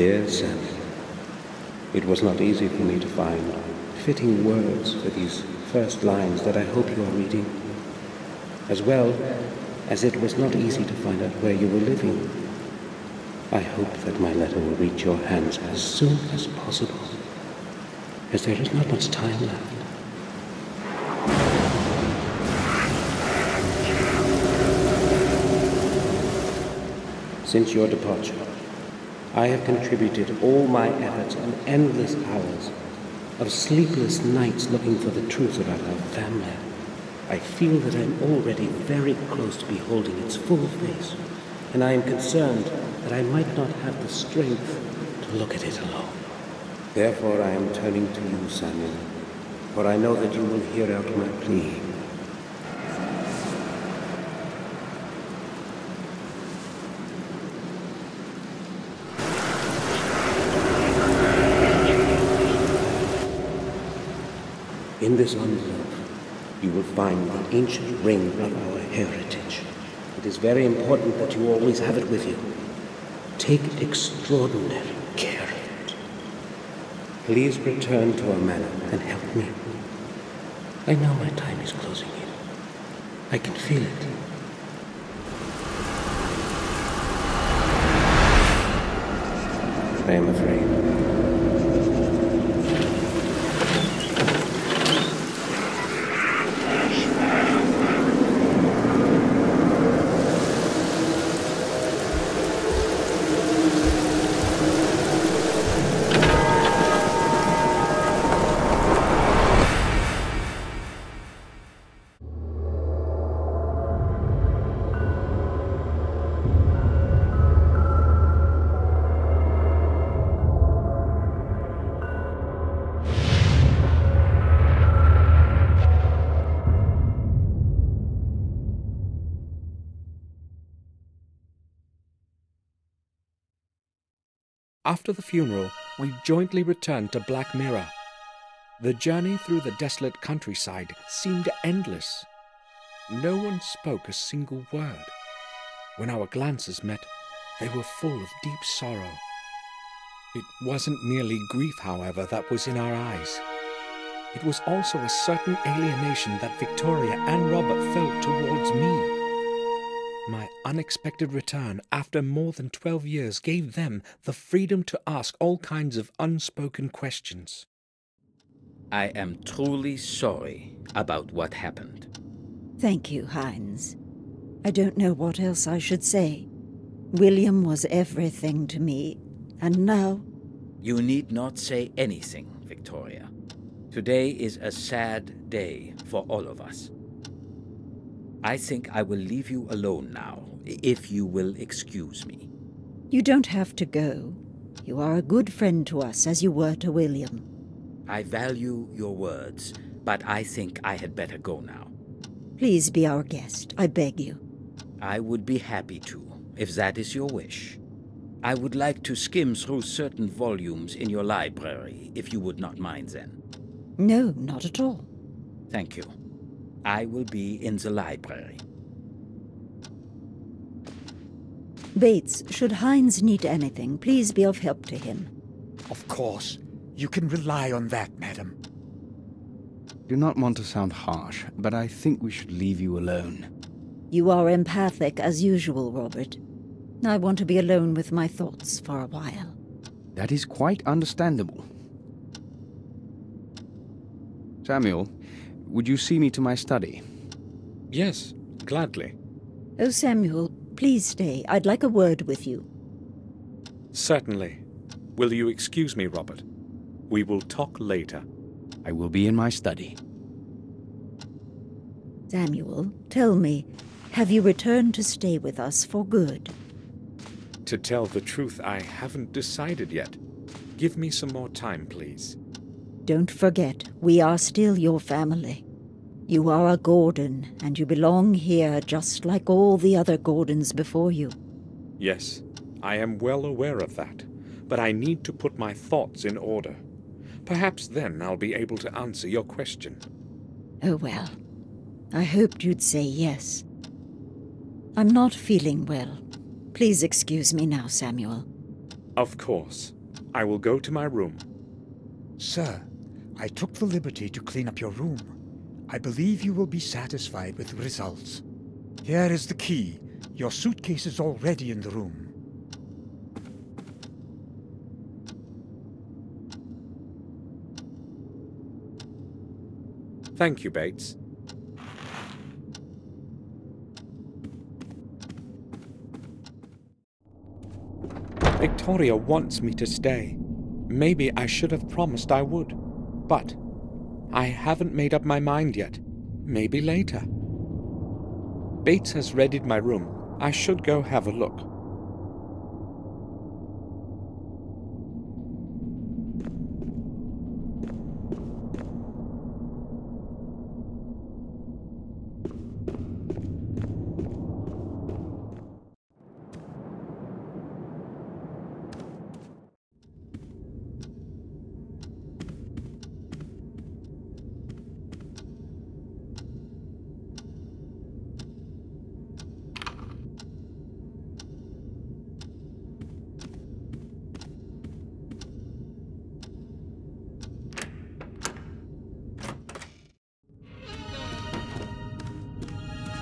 Dear Sam, it was not easy for me to find fitting words for these first lines that I hope you are reading, as well as it was not easy to find out where you were living. I hope that my letter will reach your hands as soon as possible, as there is not much time left. Since your departure, I have contributed all my efforts and endless hours of sleepless nights looking for the truth about our family. I feel that I am already very close to beholding its full face, and I am concerned that I might not have the strength to look at it alone. Therefore I am turning to you, Samuel, for I know that you will hear out my plea. In this envelope, you will find the ancient ring of our heritage. It is very important that you always have it with you. Take extraordinary care of it. Please return to our manor and help me. I know my time is closing in. I can feel it. I am afraid. After the funeral, we jointly returned to Black Mirror. The journey through the desolate countryside seemed endless. No one spoke a single word. When our glances met, they were full of deep sorrow. It wasn't merely grief, however, that was in our eyes. It was also a certain alienation that Victoria and Robert felt towards me. My unexpected return after more than 12 years gave them the freedom to ask all kinds of unspoken questions. I am truly sorry about what happened. Thank you, Hines. I don't know what else I should say. William was everything to me, and now... You need not say anything, Victoria. Today is a sad day for all of us. I think I will leave you alone now, if you will excuse me. You don't have to go. You are a good friend to us, as you were to William. I value your words, but I think I had better go now. Please be our guest, I beg you. I would be happy to, if that is your wish. I would like to skim through certain volumes in your library, if you would not mind then. No, not at all. Thank you. I will be in the library. Bates, should Hines need anything, please be of help to him. Of course. You can rely on that, madam. Do not want to sound harsh, but I think we should leave you alone. You are empathic as usual, Robert. I want to be alone with my thoughts for a while. That is quite understandable. Samuel, would you see me to my study? Yes, gladly. Oh, Samuel, please stay. I'd like a word with you. Certainly. Will you excuse me, Robert? We will talk later. I will be in my study. Samuel, tell me, have you returned to stay with us for good? To tell the truth, I haven't decided yet. Give me some more time, please. Don't forget, we are still your family. You are a Gordon, and you belong here just like all the other Gordons before you. Yes, I am well aware of that, but I need to put my thoughts in order. Perhaps then I'll be able to answer your question. Oh well, I hoped you'd say yes. I'm not feeling well. Please excuse me now, Samuel. Of course. I will go to my room. Sir, I took the liberty to clean up your room. I believe you will be satisfied with the results. Here is the key. Your suitcase is already in the room. Thank you, Bates. Victoria wants me to stay. Maybe I should have promised I would. But I haven't made up my mind yet. Maybe later. Bates has readied my room. I should go have a look.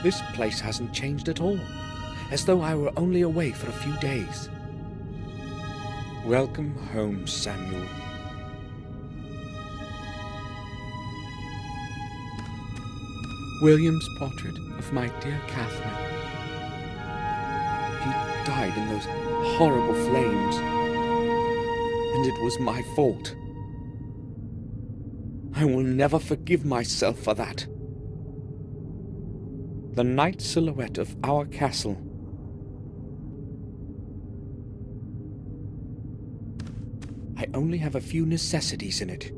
This place hasn't changed at all, as though I were only away for a few days. Welcome home, Samuel. William's portrait of my dear Catherine. He died in those horrible flames, and it was my fault. I will never forgive myself for that. The night silhouette of our castle. I only have a few necessities in it.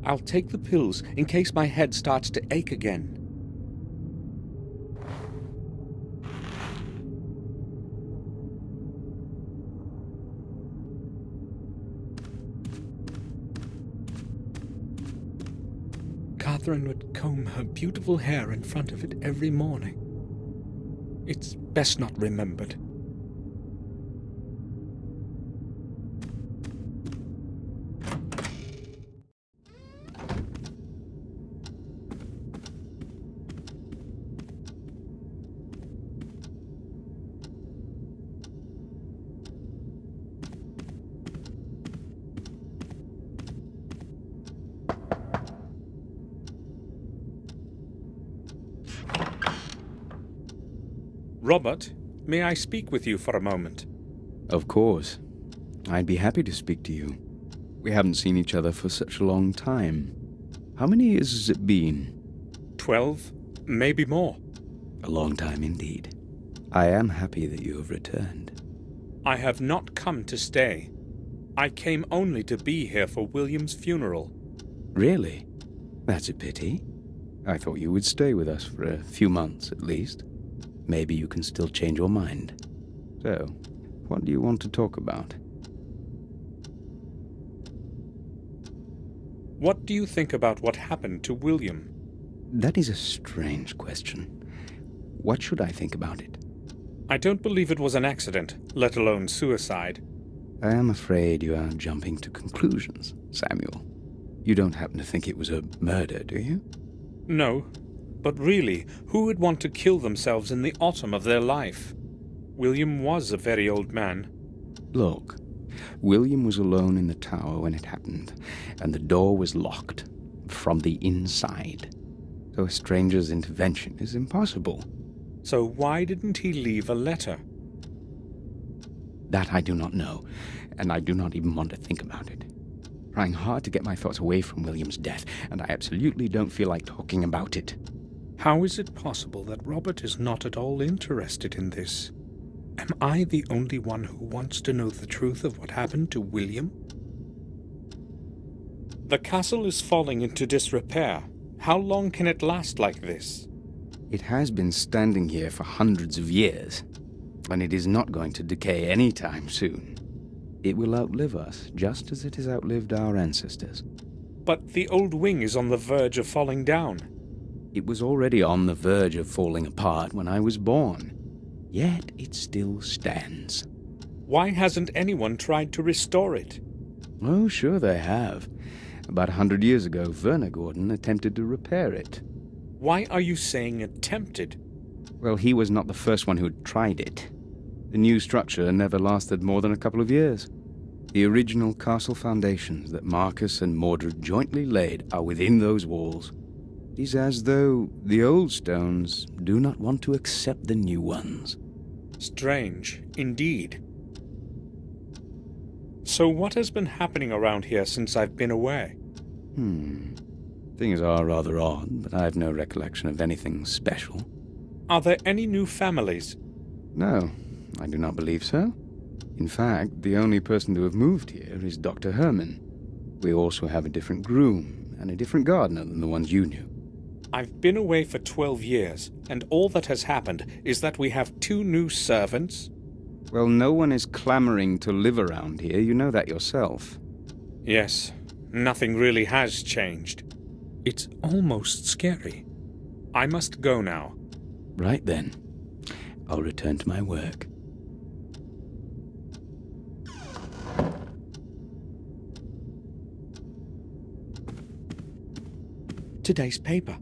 I'll take the pills in case my head starts to ache again. Catherine would comb her beautiful hair in front of it every morning. It's best not remembered. Robert, may I speak with you for a moment? Of course. I'd be happy to speak to you. We haven't seen each other for such a long time. How many years has it been? 12, maybe more. A long time indeed. I am happy that you have returned. I have not come to stay. I came only to be here for William's funeral. Really? That's a pity. I thought you would stay with us for a few months at least. Maybe you can still change your mind. So, what do you want to talk about? What do you think about what happened to William? That is a strange question. What should I think about it? I don't believe it was an accident, let alone suicide. I am afraid you are jumping to conclusions, Samuel. You don't happen to think it was a murder, do you? No. But really, who would want to kill themselves in the autumn of their life? William was a very old man. Look, William was alone in the tower when it happened, and the door was locked from the inside. So a stranger's intervention is impossible. So why didn't he leave a letter? That I do not know, and I do not even want to think about it. Trying hard to get my thoughts away from William's death, and I absolutely don't feel like talking about it. How is it possible that Robert is not at all interested in this? Am I the only one who wants to know the truth of what happened to William? The castle is falling into disrepair. How long can it last like this? It has been standing here for hundreds of years, and it is not going to decay anytime soon. It will outlive us, just as it has outlived our ancestors. But the old wing is on the verge of falling down. It was already on the verge of falling apart when I was born. Yet it still stands. Why hasn't anyone tried to restore it? Oh, sure they have. About 100 years ago, Werner Gordon attempted to repair it. Why are you saying attempted? Well, he was not the first one who had tried it. The new structure never lasted more than a couple of years. The original castle foundations that Marcus and Mordred jointly laid are within those walls. It is as though the old stones do not want to accept the new ones. Strange, indeed. So what has been happening around here since I've been away? Things are rather odd, but I have no recollection of anything special. Are there any new families? No, I do not believe so. In fact, the only person to have moved here is Dr. Herman. We also have a different groom and a different gardener than the ones you knew. I've been away for 12 years, and all that has happened is that we have 2 new servants. Well, no one is clamoring to live around here, you know that yourself. Yes, nothing really has changed. It's almost scary. I must go now. Right then. I'll return to my work. Today's paper.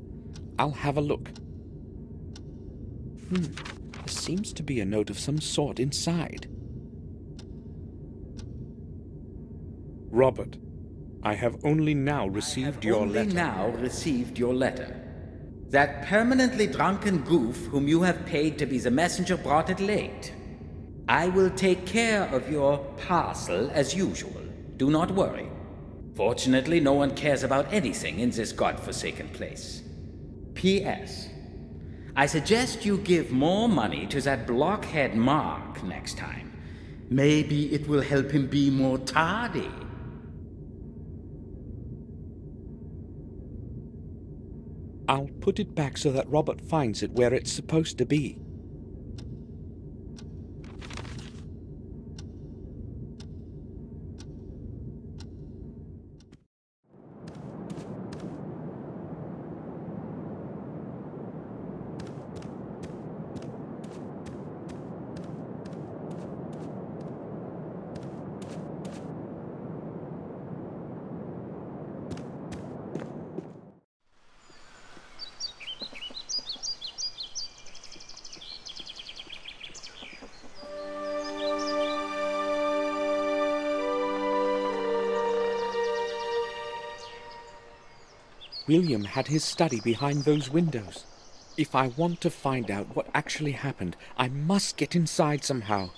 I'll have a look. There seems to be a note of some sort inside. Robert, I have only now received your letter. That permanently drunken goof whom you have paid to be the messenger brought it late. I will take care of your parcel as usual. Do not worry. Fortunately, no one cares about anything in this godforsaken place. P.S. I suggest you give more money to that blockhead Mark next time. Maybe it will help him be more tardy. I'll put it back so that Robert finds it where it's supposed to be. William had his study behind those windows. If I want to find out what actually happened, I must get inside somehow.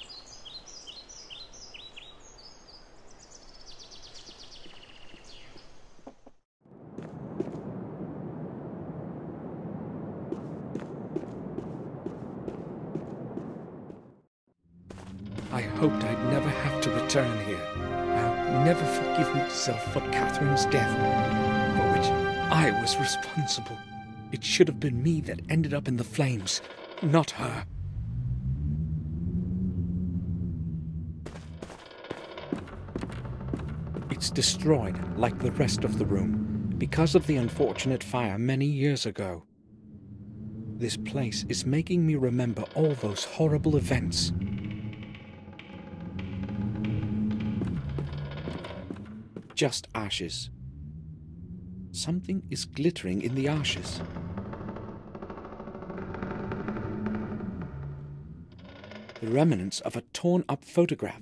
I hoped I'd never have to return here. I'll never forgive myself for Catherine's death, for which I was responsible. It should have been me that ended up in the flames, not her. It's destroyed like the rest of the room because of the unfortunate fire many years ago. This place is making me remember all those horrible events. Just ashes. Something is glittering in the ashes. The remnants of a torn-up photograph.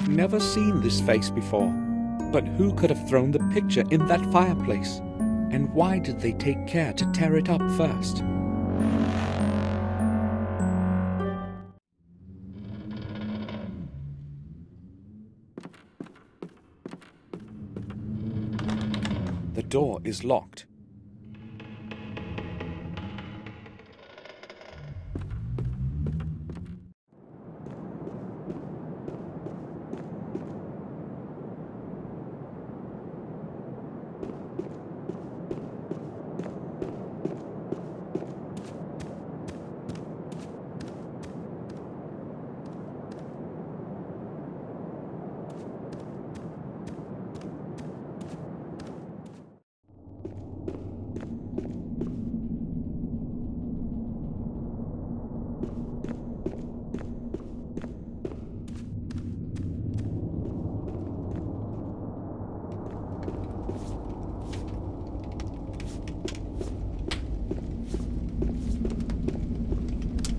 I've never seen this face before. But who could have thrown the picture in that fireplace? And why did they take care to tear it up first? The door is locked.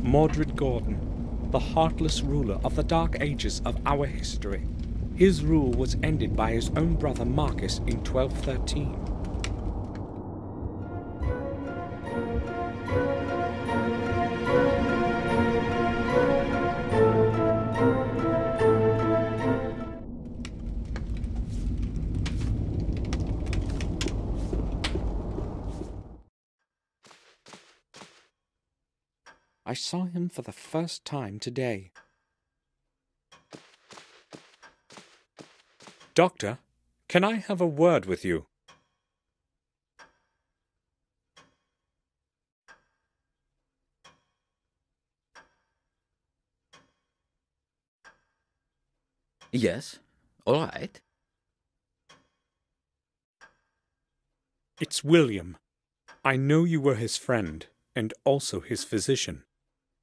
Mordred Gordon, the heartless ruler of the dark ages of our history. His rule was ended by his own brother Marcus in 1213. I saw him for the first time today. Doctor, can I have a word with you? Yes, all right. It's William. I know you were his friend, and also his physician.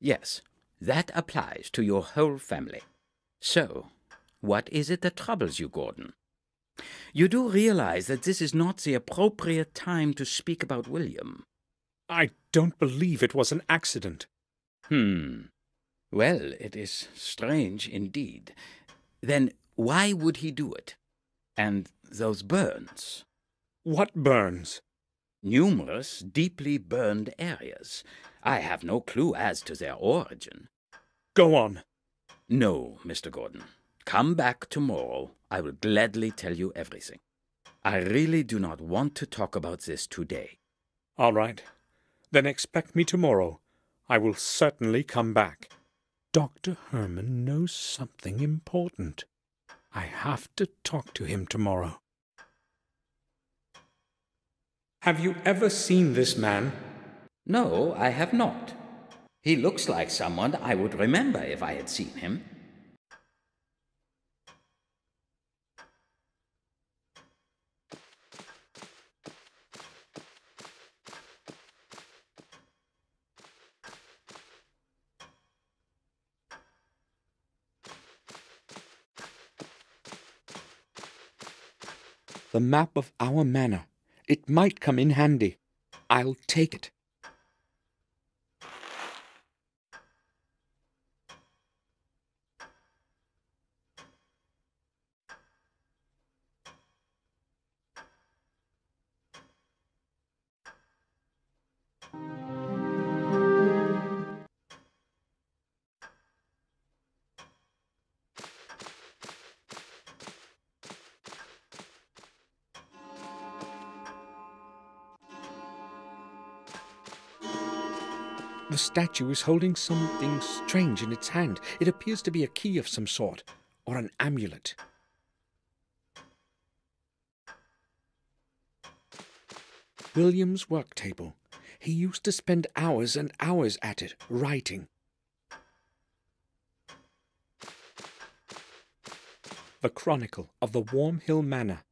Yes, that applies to your whole family. So, what is it that troubles you, Gordon? You do realize that this is not the appropriate time to speak about William. I don't believe it was an accident. Well, it is strange indeed. Then why would he do it? And those burns? What burns? Numerous deeply burned areas. I have no clue as to their origin. Go on. No, Mr. Gordon. Come back tomorrow. I will gladly tell you everything. I really do not want to talk about this today. All right. Then expect me tomorrow. I will certainly come back. Dr. Herman knows something important. I have to talk to him tomorrow. Have you ever seen this man? No, I have not. He looks like someone I would remember if I had seen him. The map of our manor. It might come in handy. I'll take it. The statue is holding something strange in its hand. It appears to be a key of some sort, or an amulet. William's work table. He used to spend hours and hours at it, writing. The Chronicle of the Warm Hill Manor.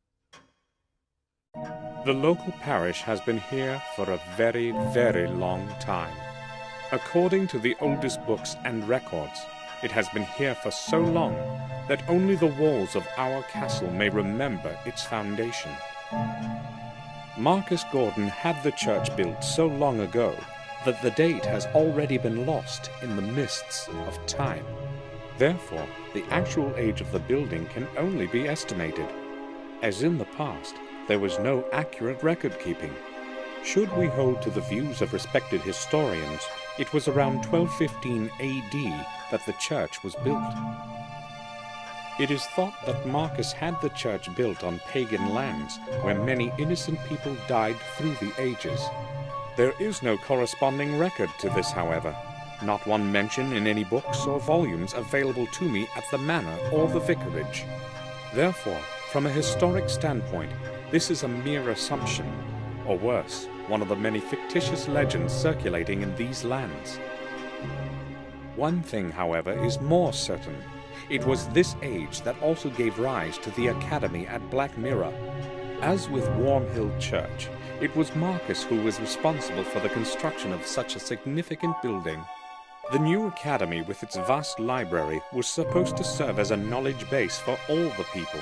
The local parish has been here for a very, very long time. According to the oldest books and records, it has been here for so long that only the walls of our castle may remember its foundation. Marcus Gordon had the church built so long ago that the date has already been lost in the mists of time. Therefore, the actual age of the building can only be estimated. As in the past, there was no accurate record keeping. Should we hold to the views of respected historians, it was around 1215 AD that the church was built. It is thought that Marcus had the church built on pagan lands where many innocent people died through the ages. There is no corresponding record to this, however. Not one mention in any books or volumes available to me at the manor or the vicarage. Therefore, from a historic standpoint, this is a mere assumption, or worse, one of the many fictitious legends circulating in these lands. One thing, however, is more certain. It was this age that also gave rise to the academy at Black Mirror. As with Wormhill Church, it was Marcus who was responsible for the construction of such a significant building. The new academy, with its vast library, was supposed to serve as a knowledge base for all the people.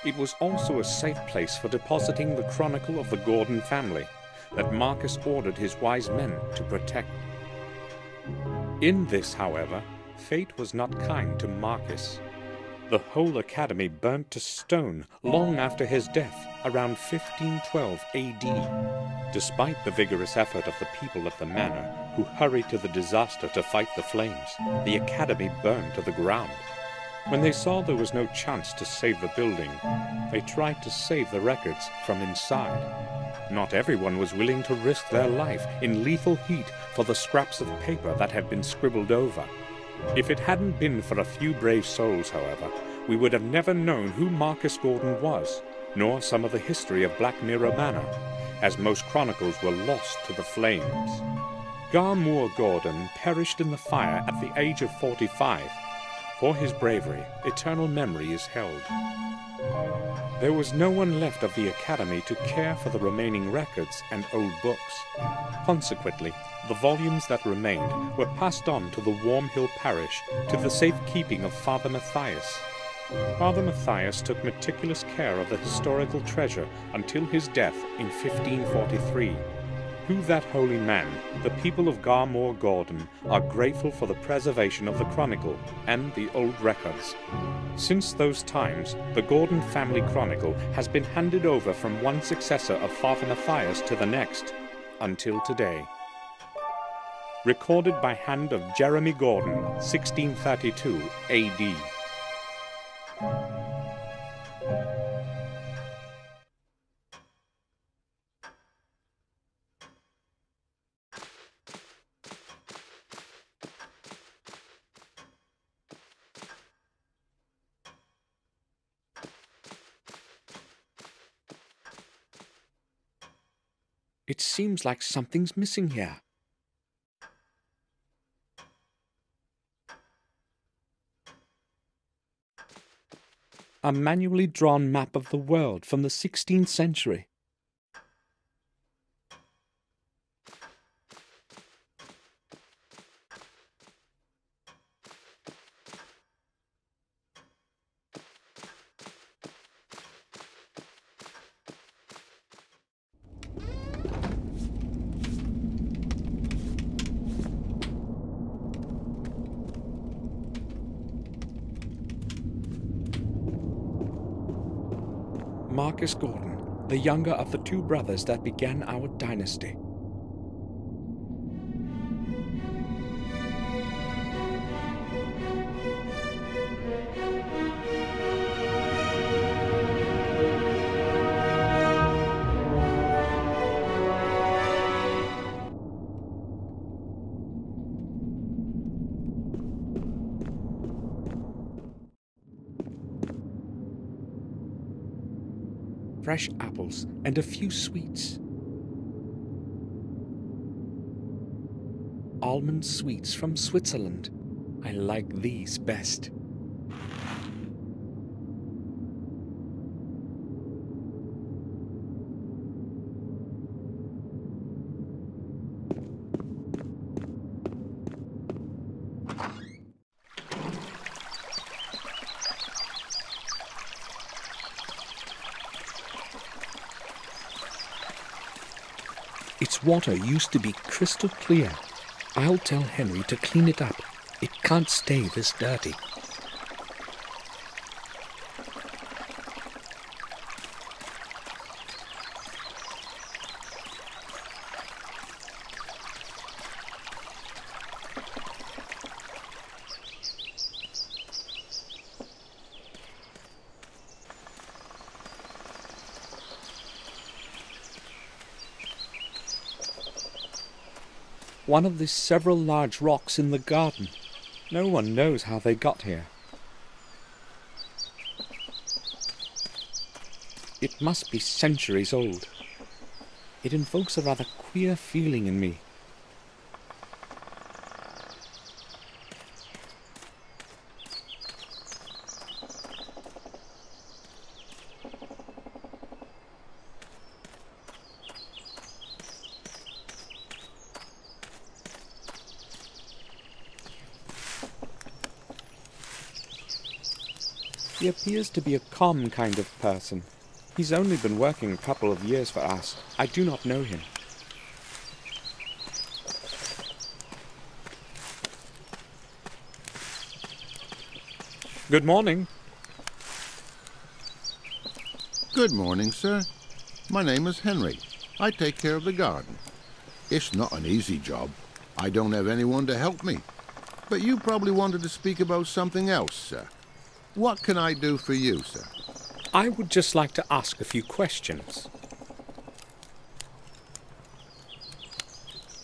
It was also a safe place for depositing the chronicle of the Gordon family that Marcus ordered his wise men to protect. In this, however, fate was not kind to Marcus. The whole academy burnt to stone long after his death, around 1512 AD. Despite the vigorous effort of the people of the manor, who hurried to the disaster to fight the flames, the academy burned to the ground. When they saw there was no chance to save the building, they tried to save the records from inside. Not everyone was willing to risk their life in lethal heat for the scraps of paper that had been scribbled over. If it hadn't been for a few brave souls, however, we would have never known who Marcus Gordon was, nor some of the history of Black Mirror Manor, as most chronicles were lost to the flames. Garmoor Gordon perished in the fire at the age of 45. For his bravery, eternal memory is held. There was no one left of the academy to care for the remaining records and old books. Consequently, the volumes that remained were passed on to the Wormhill parish to the safekeeping of Father Matthias. Father Matthias took meticulous care of the historical treasure until his death in 1543. To that holy man, the people of Garmoor Gordon are grateful for the preservation of the chronicle and the old records. Since those times, the Gordon family chronicle has been handed over from one successor of Father Matthias to the next, until today. Recorded by hand of Jeremy Gordon, 1632 AD. It seems like something's missing here. A manually drawn map of the world from the 16th century. Marcus Gordon, the younger of the two brothers that began our dynasty. Fresh apples and a few sweets. Almond sweets from Switzerland. I like these best. Its water used to be crystal clear. I'll tell Henry to clean it up. It can't stay this dirty. One of the several large rocks in the garden. No one knows how they got here. It must be centuries old. It invokes a rather queer feeling in me. He appears to be a calm kind of person. He's only been working a couple of years for us. I do not know him. Good morning. Good morning, sir. My name is Henry. I take care of the garden. It's not an easy job. I don't have anyone to help me. But you probably wanted to speak about something else, sir. What can I do for you, sir? I would just like to ask a few questions.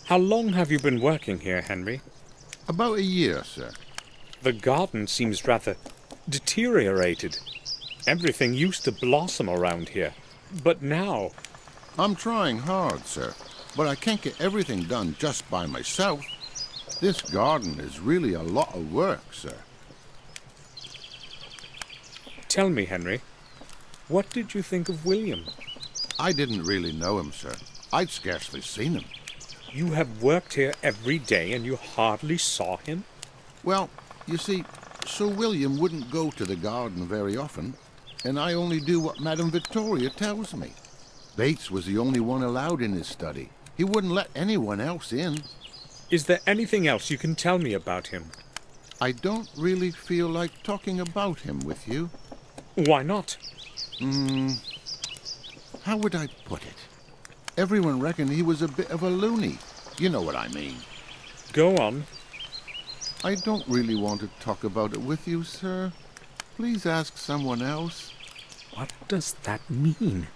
How long have you been working here, Henry? About a year, sir. The garden seems rather deteriorated. Everything used to blossom around here, but now... I'm trying hard, sir, but I can't get everything done just by myself. This garden is really a lot of work, sir. Tell me, Henry, what did you think of William? I didn't really know him, sir. I'd scarcely seen him. You have worked here every day and you hardly saw him? Well, you see, Sir William wouldn't go to the garden very often, and I only do what Madame Victoria tells me. Bates was the only one allowed in his study. He wouldn't let anyone else in. Is there anything else you can tell me about him? I don't really feel like talking about him with you. Why not? How would I put it? Everyone reckoned he was a bit of a loony. You know what I mean. Go on. I don't really want to talk about it with you, sir. Please ask someone else. What does that mean?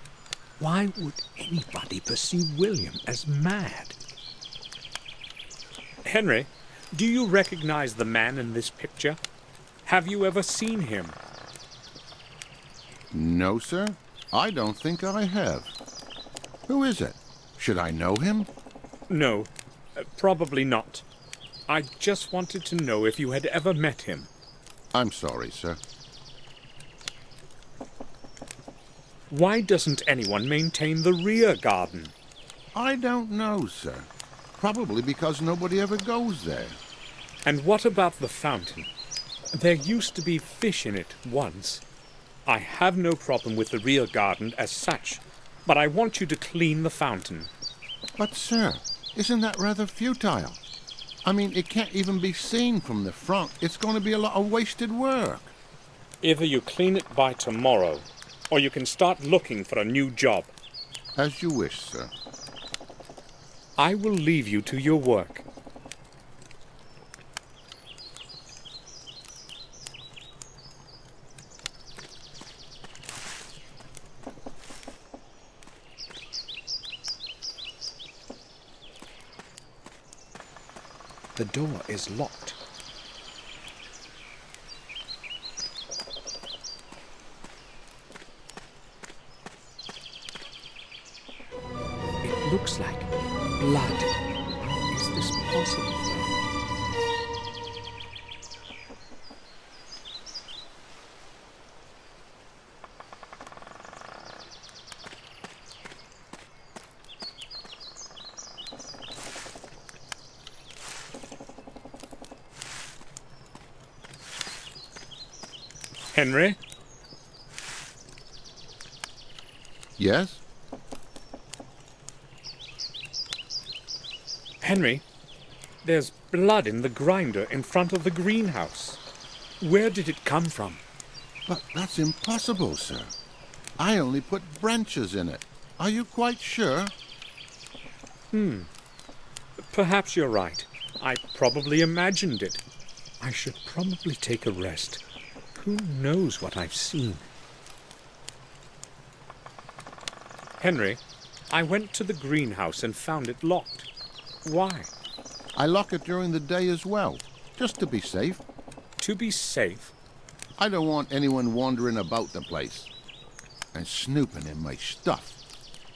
Why would anybody perceive William as mad? Henry, do you recognize the man in this picture? Have you ever seen him? No, sir. I don't think I have. Who is it? Should I know him? No, probably not. I just wanted to know if you had ever met him. I'm sorry, sir. Why doesn't anyone maintain the rear garden? I don't know, sir. Probably because nobody ever goes there. And what about the fountain? There used to be fish in it once. I have no problem with the rear garden as such, but I want you to clean the fountain. But, sir, isn't that rather futile? I mean, it can't even be seen from the front. It's going to be a lot of wasted work. Either you clean it by tomorrow, or you can start looking for a new job. As you wish, sir. I will leave you to your work. The door is locked. It looks like blood. How is this possible? Henry? Yes? Henry, there's blood in the grinder in front of the greenhouse. Where did it come from? But that's impossible, sir. I only put branches in it. Are you quite sure? Perhaps you're right. I probably imagined it. I should probably take a rest. Who knows what I've seen? Henry, I went to the greenhouse and found it locked. Why? I lock it during the day as well, just to be safe. To be safe? I don't want anyone wandering about the place and snooping in my stuff.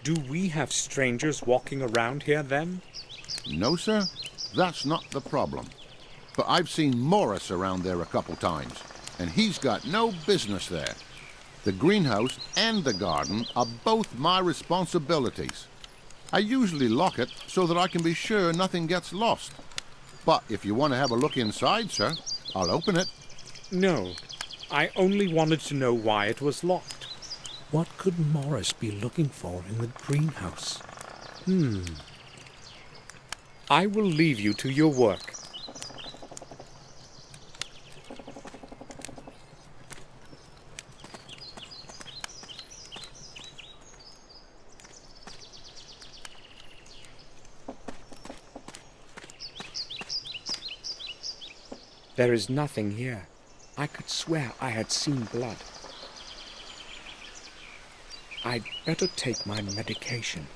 Do we have strangers walking around here then? No, sir. That's not the problem. But I've seen Morris around there a couple times, and he's got no business there. The greenhouse and the garden are both my responsibilities. I usually lock it so that I can be sure nothing gets lost. But if you want to have a look inside, sir, I'll open it. No, I only wanted to know why it was locked. What could Morris be looking for in the greenhouse? I will leave you to your work. There is nothing here. I could swear I had seen blood. I'd better take my medication.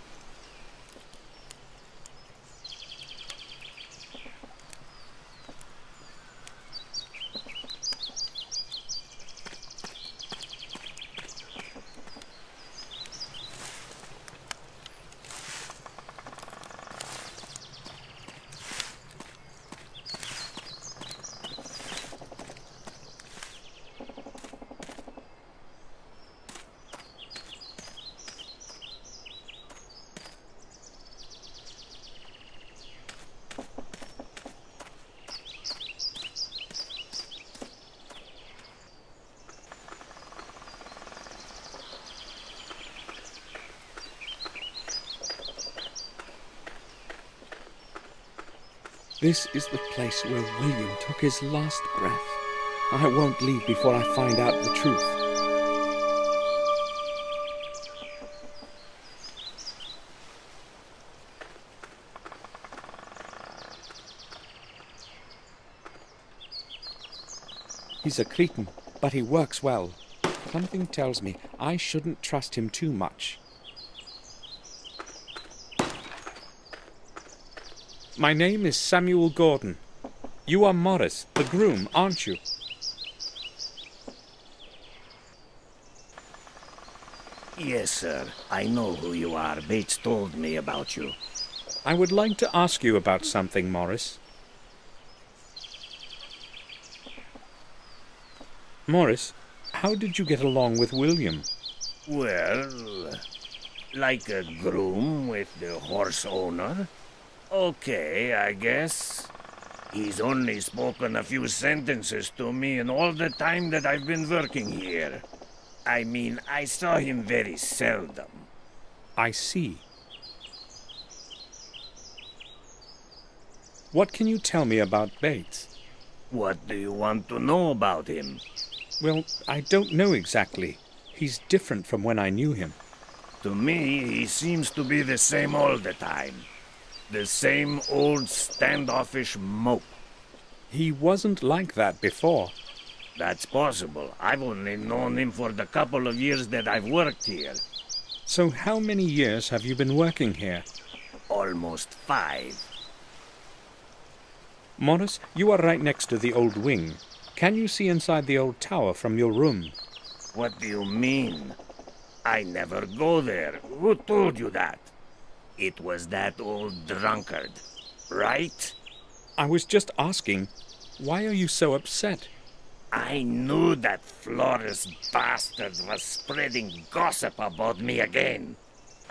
This is the place where William took his last breath. I won't leave before I find out the truth. He's a cretin, but he works well. Something tells me I shouldn't trust him too much. My name is Samuel Gordon. You are Morris, the groom, aren't you? Yes, sir. I know who you are. Bates told me about you. I would like to ask you about something, Morris. Morris, how did you get along with William? Well, like a groom with the horse owner. Okay, I guess. He's only spoken a few sentences to me in all the time that I've been working here. I mean, I saw him very seldom. I see. What can you tell me about Bates? What do you want to know about him? Well, I don't know exactly. He's different from when I knew him. To me, he seems to be the same all the time. The same old standoffish mope. He wasn't like that before. That's possible. I've only known him for the couple of years that I've worked here. So how many years have you been working here? Almost 5. Morris, you are right next to the old wing. Can you see inside the old tower from your room? What do you mean? I never go there. Who told you that? It was that old drunkard, right? I was just asking, why are you so upset? I knew that Flores bastard was spreading gossip about me again.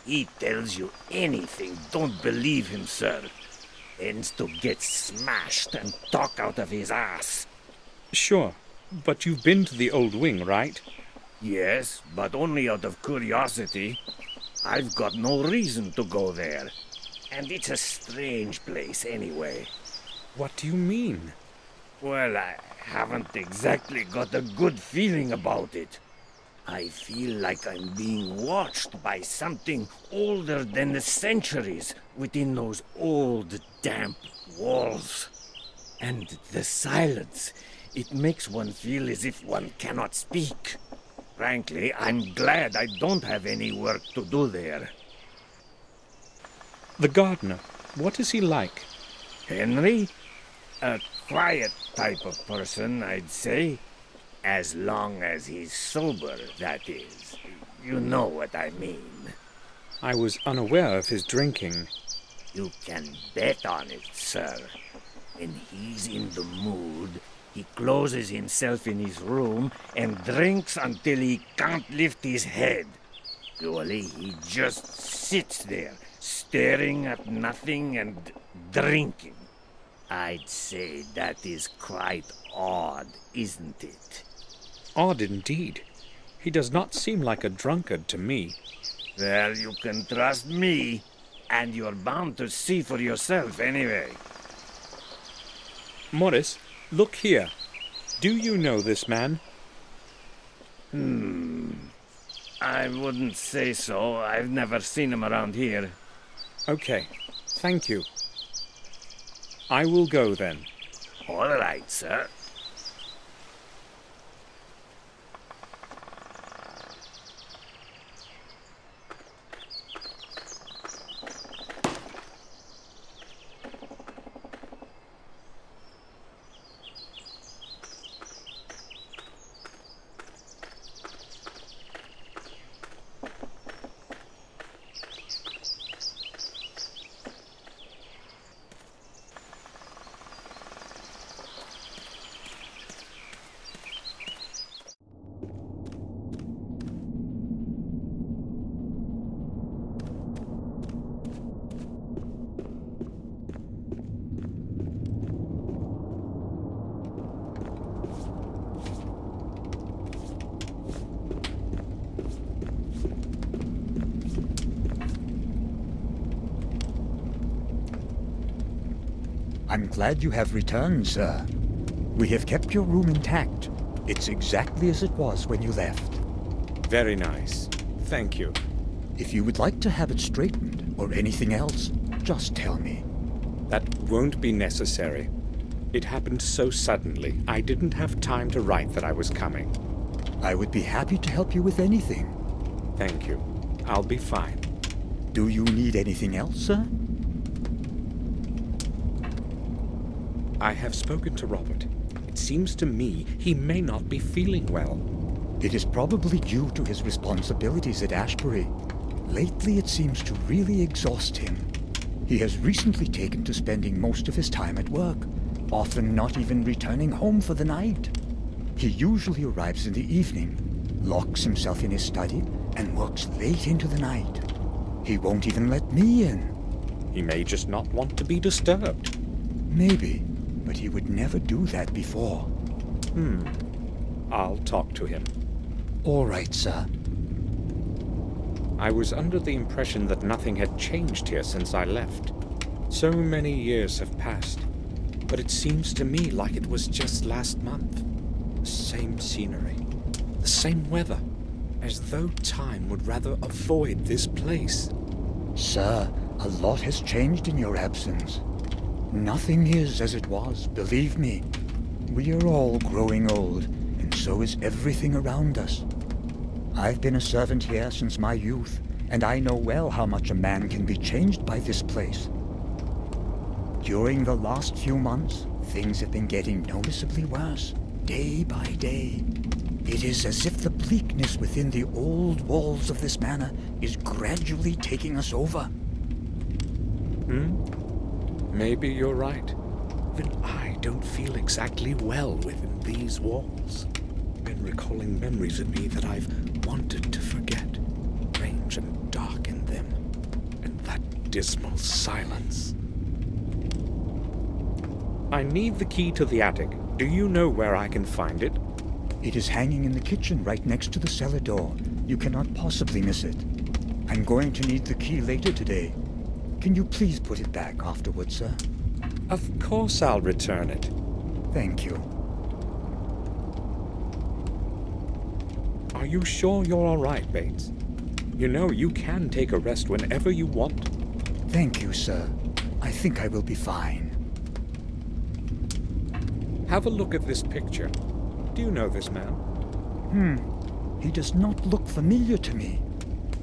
He tells you anything, don't believe him, sir. Ends to get smashed and talk out of his ass. Sure, but you've been to the old wing, right? Yes, but only out of curiosity. I've got no reason to go there. And it's a strange place anyway. What do you mean? Well, I haven't exactly got a good feeling about it. I feel like I'm being watched by something older than the centuries within those old, damp walls. And the silence, it makes one feel as if one cannot speak. Frankly, I'm glad I don't have any work to do there. The gardener, what is he like? Henry? A quiet type of person, I'd say. As long as he's sober, that is. You know what I mean. I was unaware of his drinking. You can bet on it, sir. When he's in the mood, he closes himself in his room and drinks until he can't lift his head. Usually he just sits there, staring at nothing and drinking. I'd say that is quite odd, isn't it? Odd indeed. He does not seem like a drunkard to me. Well, you can trust me, and you're bound to see for yourself anyway. Morris, look here. Do you know this man? I wouldn't say so. I've never seen him around here. Okay, thank you. I will go then. All right, sir. I'm glad you have returned, sir. We have kept your room intact. It's exactly as it was when you left. Very nice. Thank you. If you would like to have it straightened or anything else, just tell me. That won't be necessary. It happened so suddenly, I didn't have time to write that I was coming. I would be happy to help you with anything. Thank you. I'll be fine. Do you need anything else, sir? I have spoken to Robert. It seems to me he may not be feeling well. It is probably due to his responsibilities at Ashbury. Lately it seems to really exhaust him. He has recently taken to spending most of his time at work, often not even returning home for the night. He usually arrives in the evening, locks himself in his study, and works late into the night. He won't even let me in. He may just not want to be disturbed. Maybe, but he would never do that before. I'll talk to him. All right, sir. I was under the impression that nothing had changed here since I left. So many years have passed, but it seems to me like it was just last month. The same scenery, the same weather, as though time would rather avoid this place. Sir, a lot has changed in your absence. Nothing is as it was, believe me. We are all growing old, and so is everything around us. I've been a servant here since my youth, and I know well how much a man can be changed by this place. During the last few months, things have been getting noticeably worse, day by day. It is as if the bleakness within the old walls of this manor is gradually taking us over. Maybe you're right. Even I don't feel exactly well within these walls. Been recalling memories of me that I've wanted to forget. Strange and dark in them. And that dismal silence. I need the key to the attic. Do you know where I can find it? It is hanging in the kitchen right next to the cellar door. You cannot possibly miss it. I'm going to need the key later today. Can you please put it back afterwards, sir? Of course I'll return it. Thank you. Are you sure you're all right, Bates? You know you can take a rest whenever you want. Thank you, sir. I think I will be fine. Have a look at this picture. Do you know this man? He does not look familiar to me.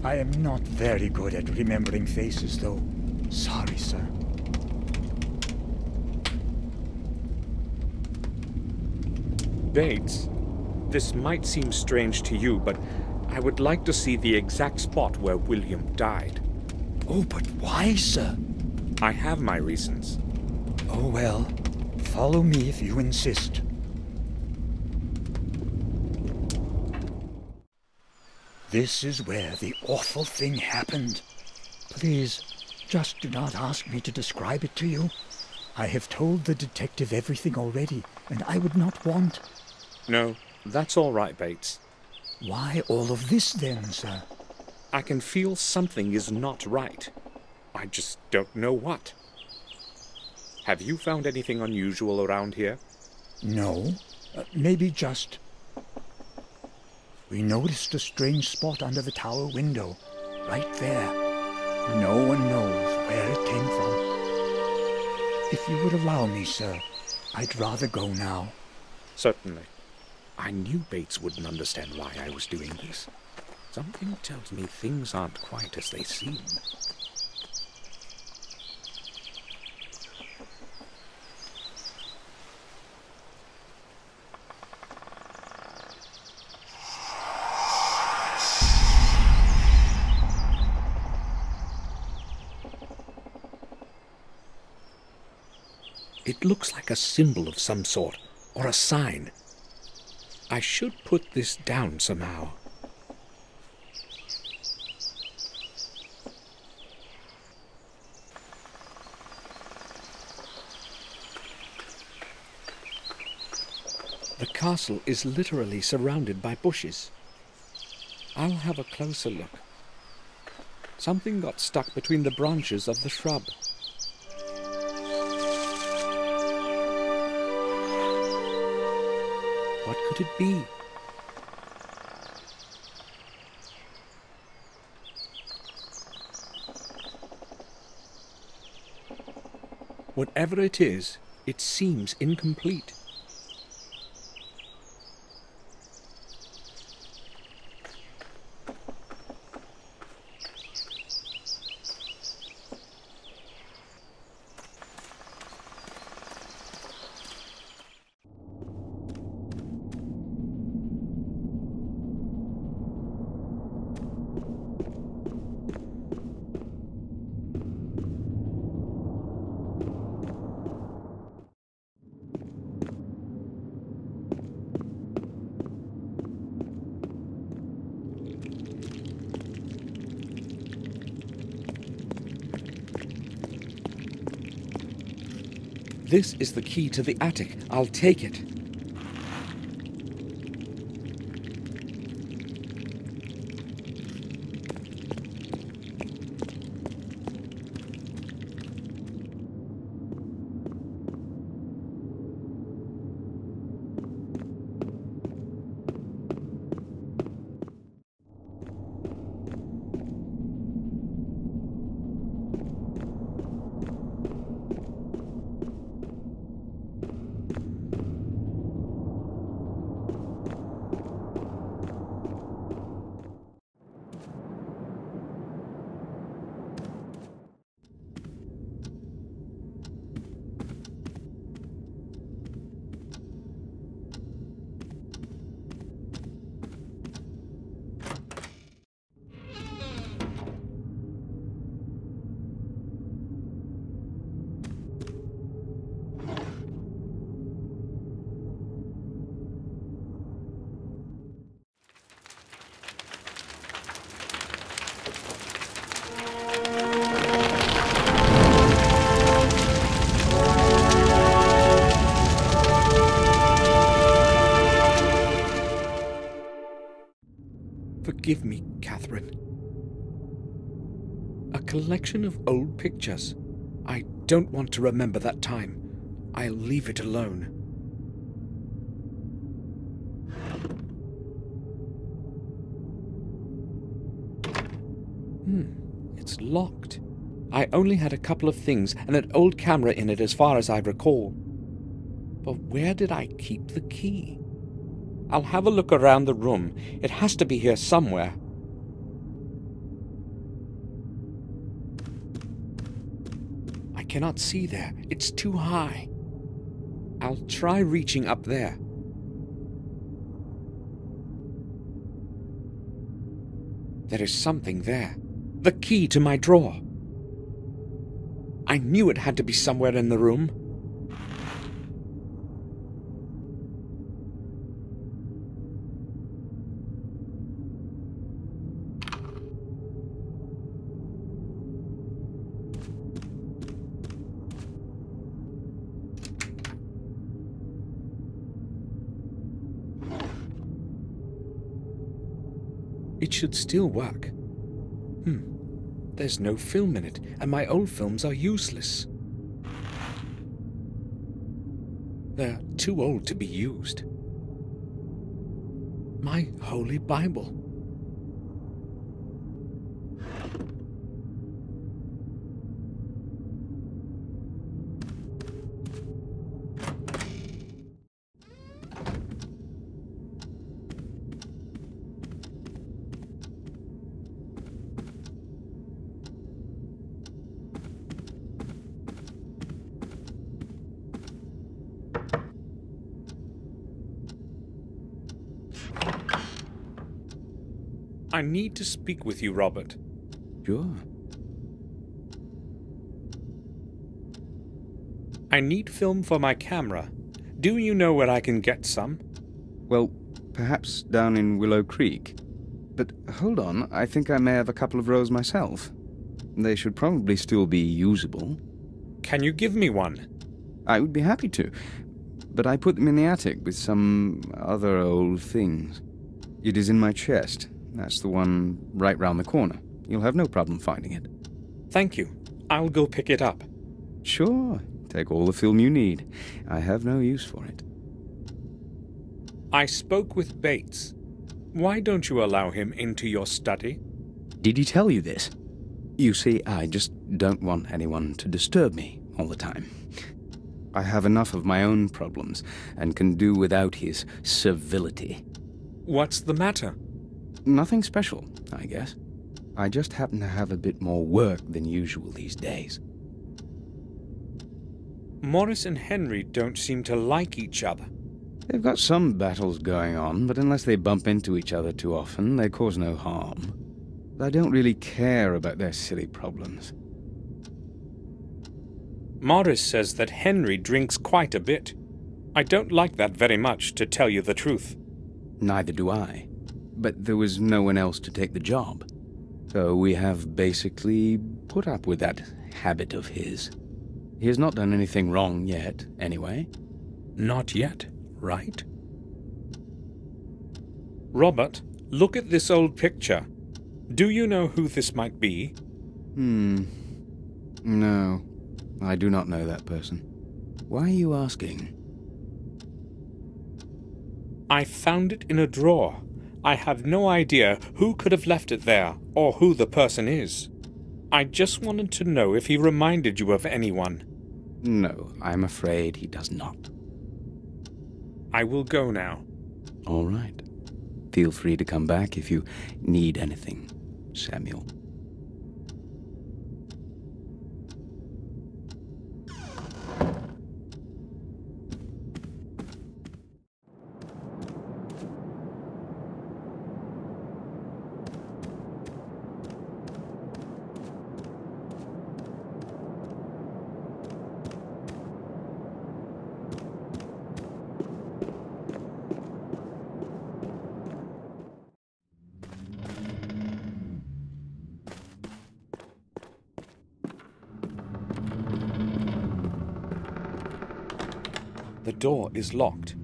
I am not very good at remembering faces, though. Sorry, sir. Bates, this might seem strange to you, but I would like to see the exact spot where William died. Oh, but why, sir? I have my reasons. Oh, well, follow me if you insist. This is where the awful thing happened. Please, just do not ask me to describe it to you. I have told the detective everything already, and I would not want... No, that's all right, Bates. Why all of this then, sir? I can feel something is not right. I just don't know what. Have you found anything unusual around here? No, maybe just... We noticed a strange spot under the tower window, right there. No one knows where it came from. If you would allow me, sir, I'd rather go now. Certainly. I knew Bates wouldn't understand why I was doing this. Something tells me things aren't quite as they seem. It looks like a symbol of some sort, or a sign. I should put this down somehow. The castle is literally surrounded by bushes. I'll have a closer look. Something got stuck between the branches of the shrub. What could it be? Whatever it is, it seems incomplete. This is the key to the attic. I'll take it. Forgive me, Catherine. A collection of old pictures. I don't want to remember that time. I'll leave it alone. It's locked. I only had a couple of things and an old camera in it as far as I recall. But where did I keep the key? I'll have a look around the room. It has to be here somewhere. I cannot see there. It's too high. I'll try reaching up there. There is something there. The key to my drawer. I knew it had to be somewhere in the room. It should still work. There's no film in it, and my old films are useless. They're too old to be used. My Holy Bible. I need to speak with you, Robert. Sure. I need film for my camera. Do you know where I can get some? Well, perhaps down in Willow Creek. But hold on, I think I may have a couple of rolls myself. They should probably still be usable. Can you give me one? I would be happy to, but I put them in the attic with some other old things. It is in my chest. That's the one right round the corner. You'll have no problem finding it. Thank you. I'll go pick it up. Sure. Take all the film you need. I have no use for it. I spoke with Bates. Why don't you allow him into your study? Did he tell you this? You see, I just don't want anyone to disturb me all the time. I have enough of my own problems and can do without his servility. What's the matter? Nothing special, I guess. I just happen to have a bit more work than usual these days. Morris and Henry don't seem to like each other. They've got some battles going on, but unless they bump into each other too often, they cause no harm. I don't really care about their silly problems. Morris says that Henry drinks quite a bit. I don't like that very much, to tell you the truth. Neither do I. But there was no one else to take the job. So we have basically put up with that habit of his. He has not done anything wrong yet, anyway. Not yet, right? Robert, look at this old picture. Do you know who this might be? No, I do not know that person. Why are you asking? I found it in a drawer. I have no idea who could have left it there, or who the person is. I just wanted to know if he reminded you of anyone. No, I'm afraid he does not. I will go now. All right. Feel free to come back if you need anything, Samuel. The door is locked.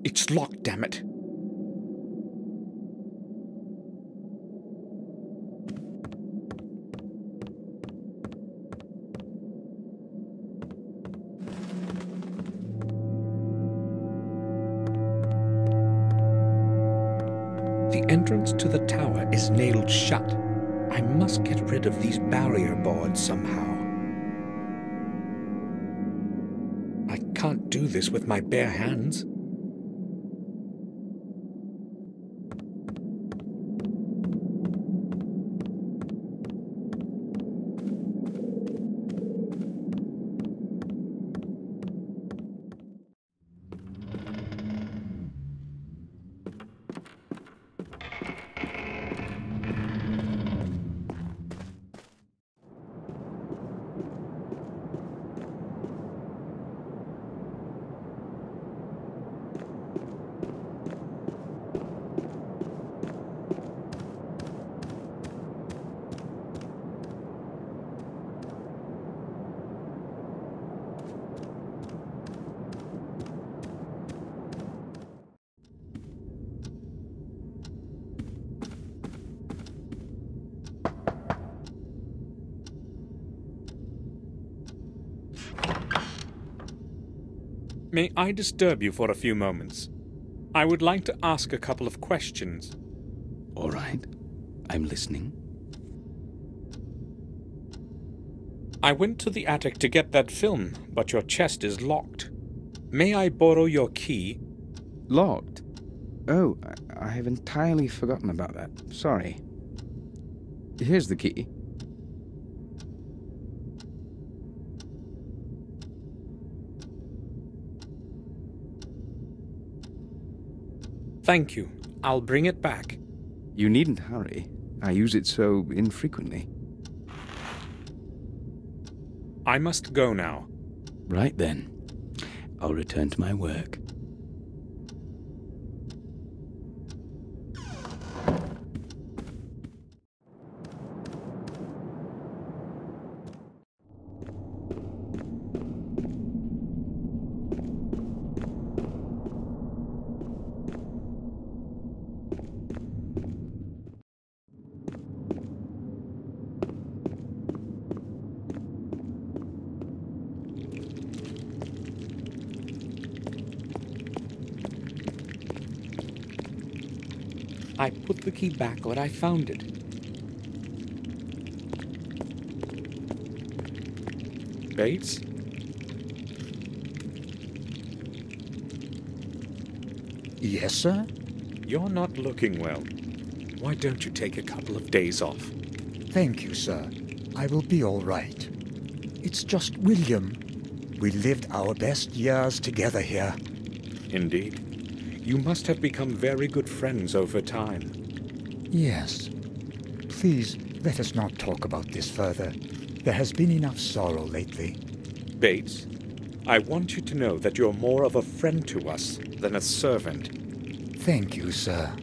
It's locked, damn it. The entrance to the tower is nailed shut. I must get rid of these barrier boards somehow. can't do this with my bare hands. May I disturb you for a few moments? I would like to ask a couple of questions. All right. I'm listening. I went to the attic to get that film, but your chest is locked. May I borrow your key? Locked? Oh, I have entirely forgotten about that. Sorry. Here's the key. Thank you. I'll bring it back. You needn't hurry. I use it so infrequently. I must go now. Right then. I'll return to my work. I put the key back where I found it. Bates? Yes, sir? You're not looking well. Why don't you take a couple of days off? Thank you, sir. I will be all right. It's just William. We lived our best years together here. Indeed. You must have become very good friends over time. Yes. Please, let us not talk about this further. There has been enough sorrow lately. Bates, I want you to know that you're more of a friend to us than a servant. Thank you, sir.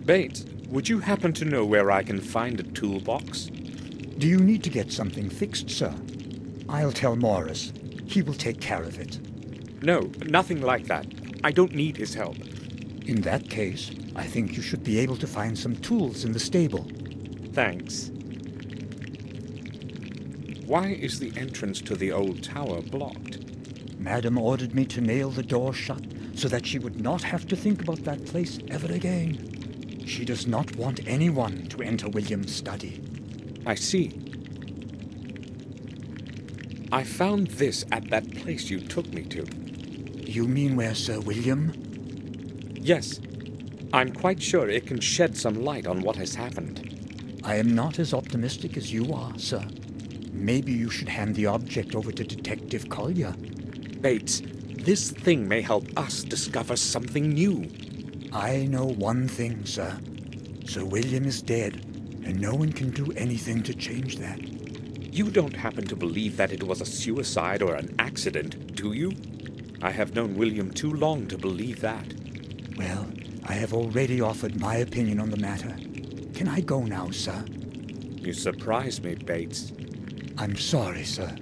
Bates, would you happen to know where I can find a toolbox? Do you need to get something fixed, sir? I'll tell Morris. He will take care of it. No, nothing like that. I don't need his help. In that case, I think you should be able to find some tools in the stable. Thanks. Why is the entrance to the old tower blocked? Madam ordered me to nail the door shut so that she would not have to think about that place ever again. She does not want anyone to enter William's study. I see. I found this at that place you took me to. You mean where Sir William? Yes. I'm quite sure it can shed some light on what has happened. I am not as optimistic as you are, sir. Maybe you should hand the object over to Detective Collier. Bates, this thing may help us discover something new. I know one thing, sir. Sir William is dead, and no one can do anything to change that. You don't happen to believe that it was a suicide or an accident, do you? I have known William too long to believe that. Well, I have already offered my opinion on the matter. Can I go now, sir? You surprise me, Bates. I'm sorry, sir.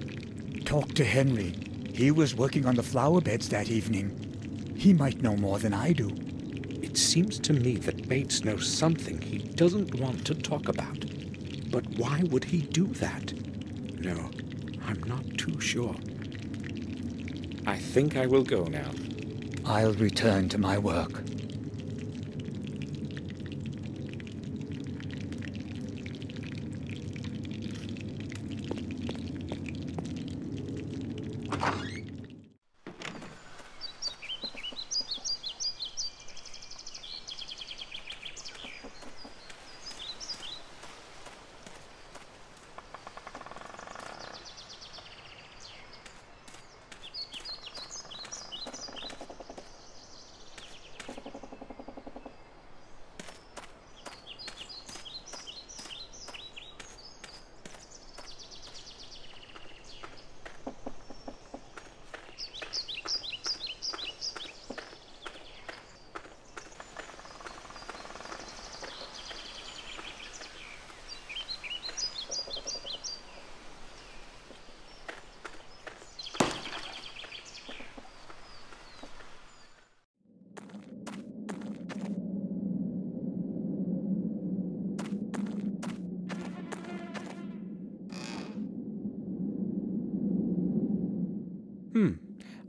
Talk to Henry. He was working on the flower beds that evening. He might know more than I do. It seems to me that Bates knows something he doesn't want to talk about. But why would he do that? No, I'm not too sure. I think I will go now. I'll return to my work.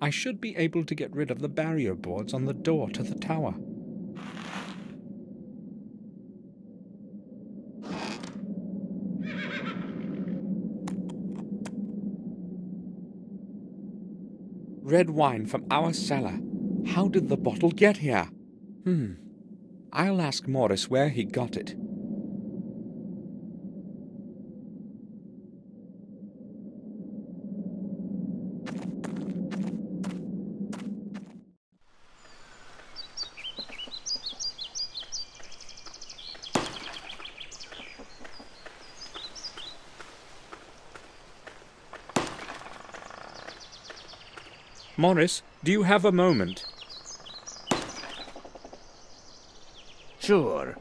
I should be able to get rid of the barrier boards on the door to the tower. Red wine from our cellar. How did the bottle get here? I'll ask Morris where he got it. Morris, do you have a moment? Sure.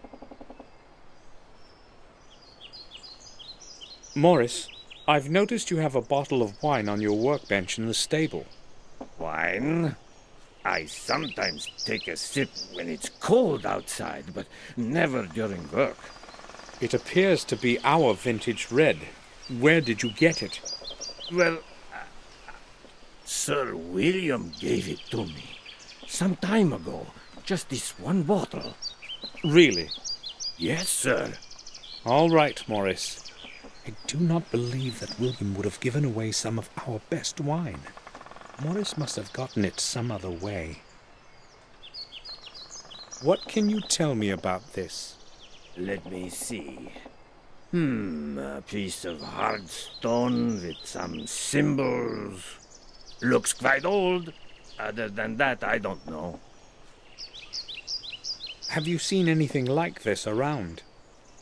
Morris, I've noticed you have a bottle of wine on your workbench in the stable. Wine? I sometimes take a sip when it's cold outside, but never during work. It appears to be our vintage red. Where did you get it? Well, Sir William gave it to me some time ago. Just this one bottle. Really? Yes, sir. All right, Morris. I do not believe that William would have given away some of our best wine. Morris must have gotten it some other way. What can you tell me about this? Let me see. A piece of hard stone with some symbols. Looks quite old. Other than that, I don't know. Have you seen anything like this around?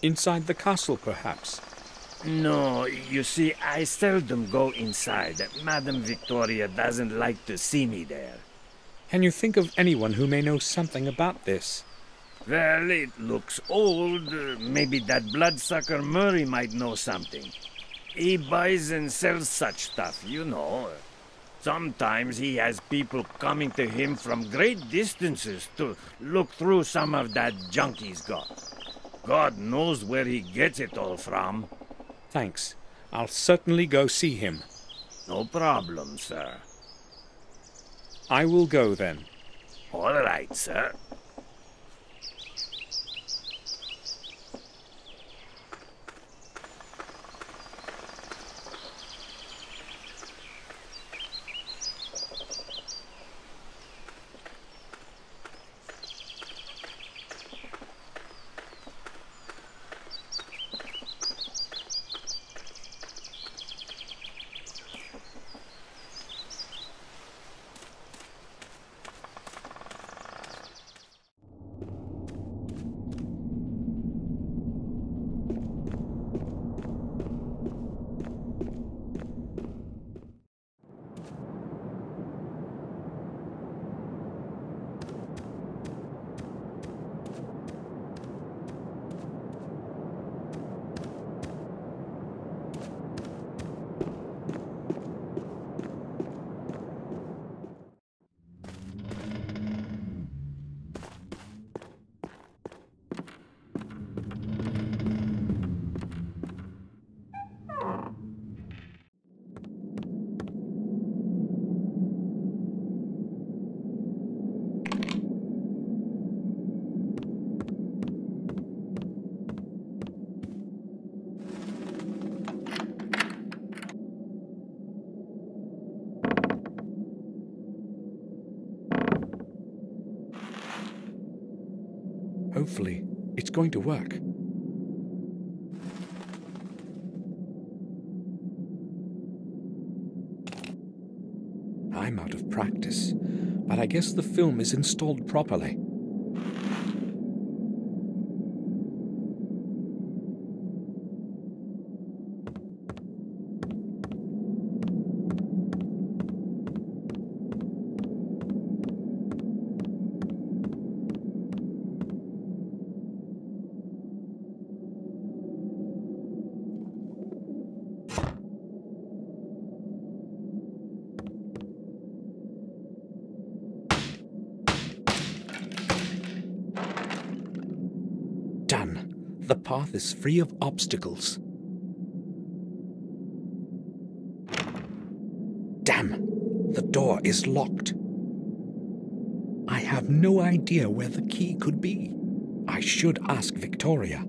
Inside the castle, perhaps? No, you see, I seldom go inside. Madame Victoria doesn't like to see me there. Can you think of anyone who may know something about this? Well, it looks old. Maybe that bloodsucker Murray might know something. He buys and sells such stuff, you know. Sometimes he has people coming to him from great distances to look through some of that junk he's got. God knows where he gets it all from. Thanks. I'll certainly go see him. No problem, sir. I will go then. All right, sir. Hopefully, it's going to work. I'm out of practice, but I guess the film is installed properly. Done. The path is free of obstacles. Damn! The door is locked. I have no idea where the key could be. I should ask Victoria.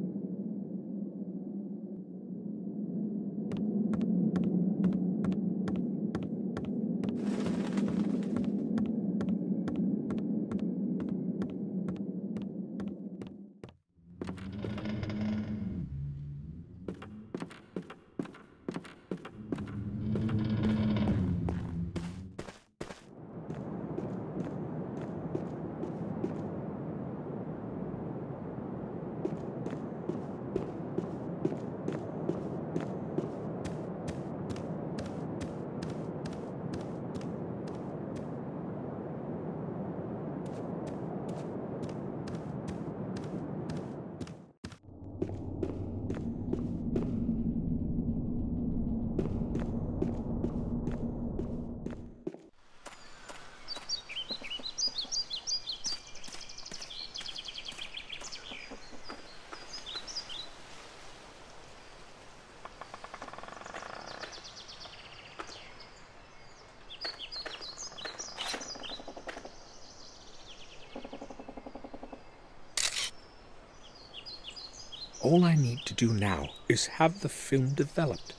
All I need to do now is have the film developed.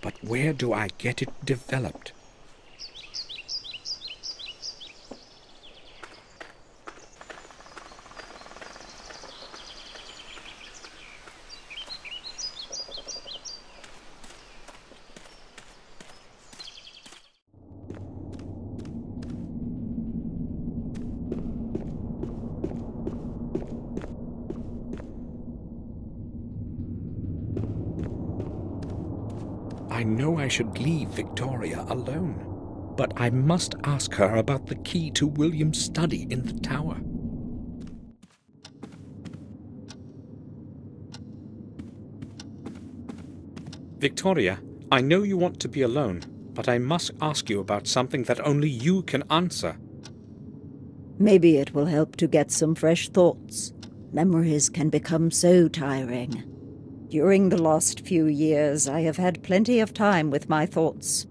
But where do I get it developed? I know I should leave Victoria alone, but I must ask her about the key to William's study in the tower. Victoria, I know you want to be alone, but I must ask you about something that only you can answer. Maybe it will help to get some fresh thoughts. Memories can become so tiring. During the last few years, I have had plenty of time with my thoughts.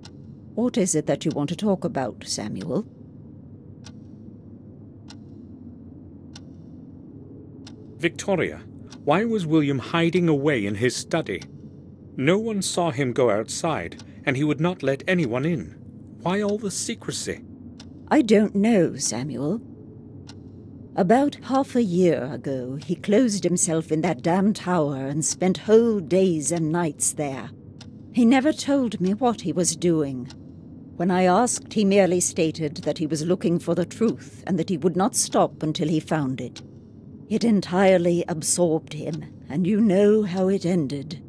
What is it that you want to talk about, Samuel? Victoria, why was William hiding away in his study? No one saw him go outside, and he would not let anyone in. Why all the secrecy? I don't know, Samuel. About half a year ago, he closed himself in that damn tower and spent whole days and nights there. He never told me what he was doing. When I asked, he merely stated that he was looking for the truth and that he would not stop until he found it. It entirely absorbed him, and you know how it ended.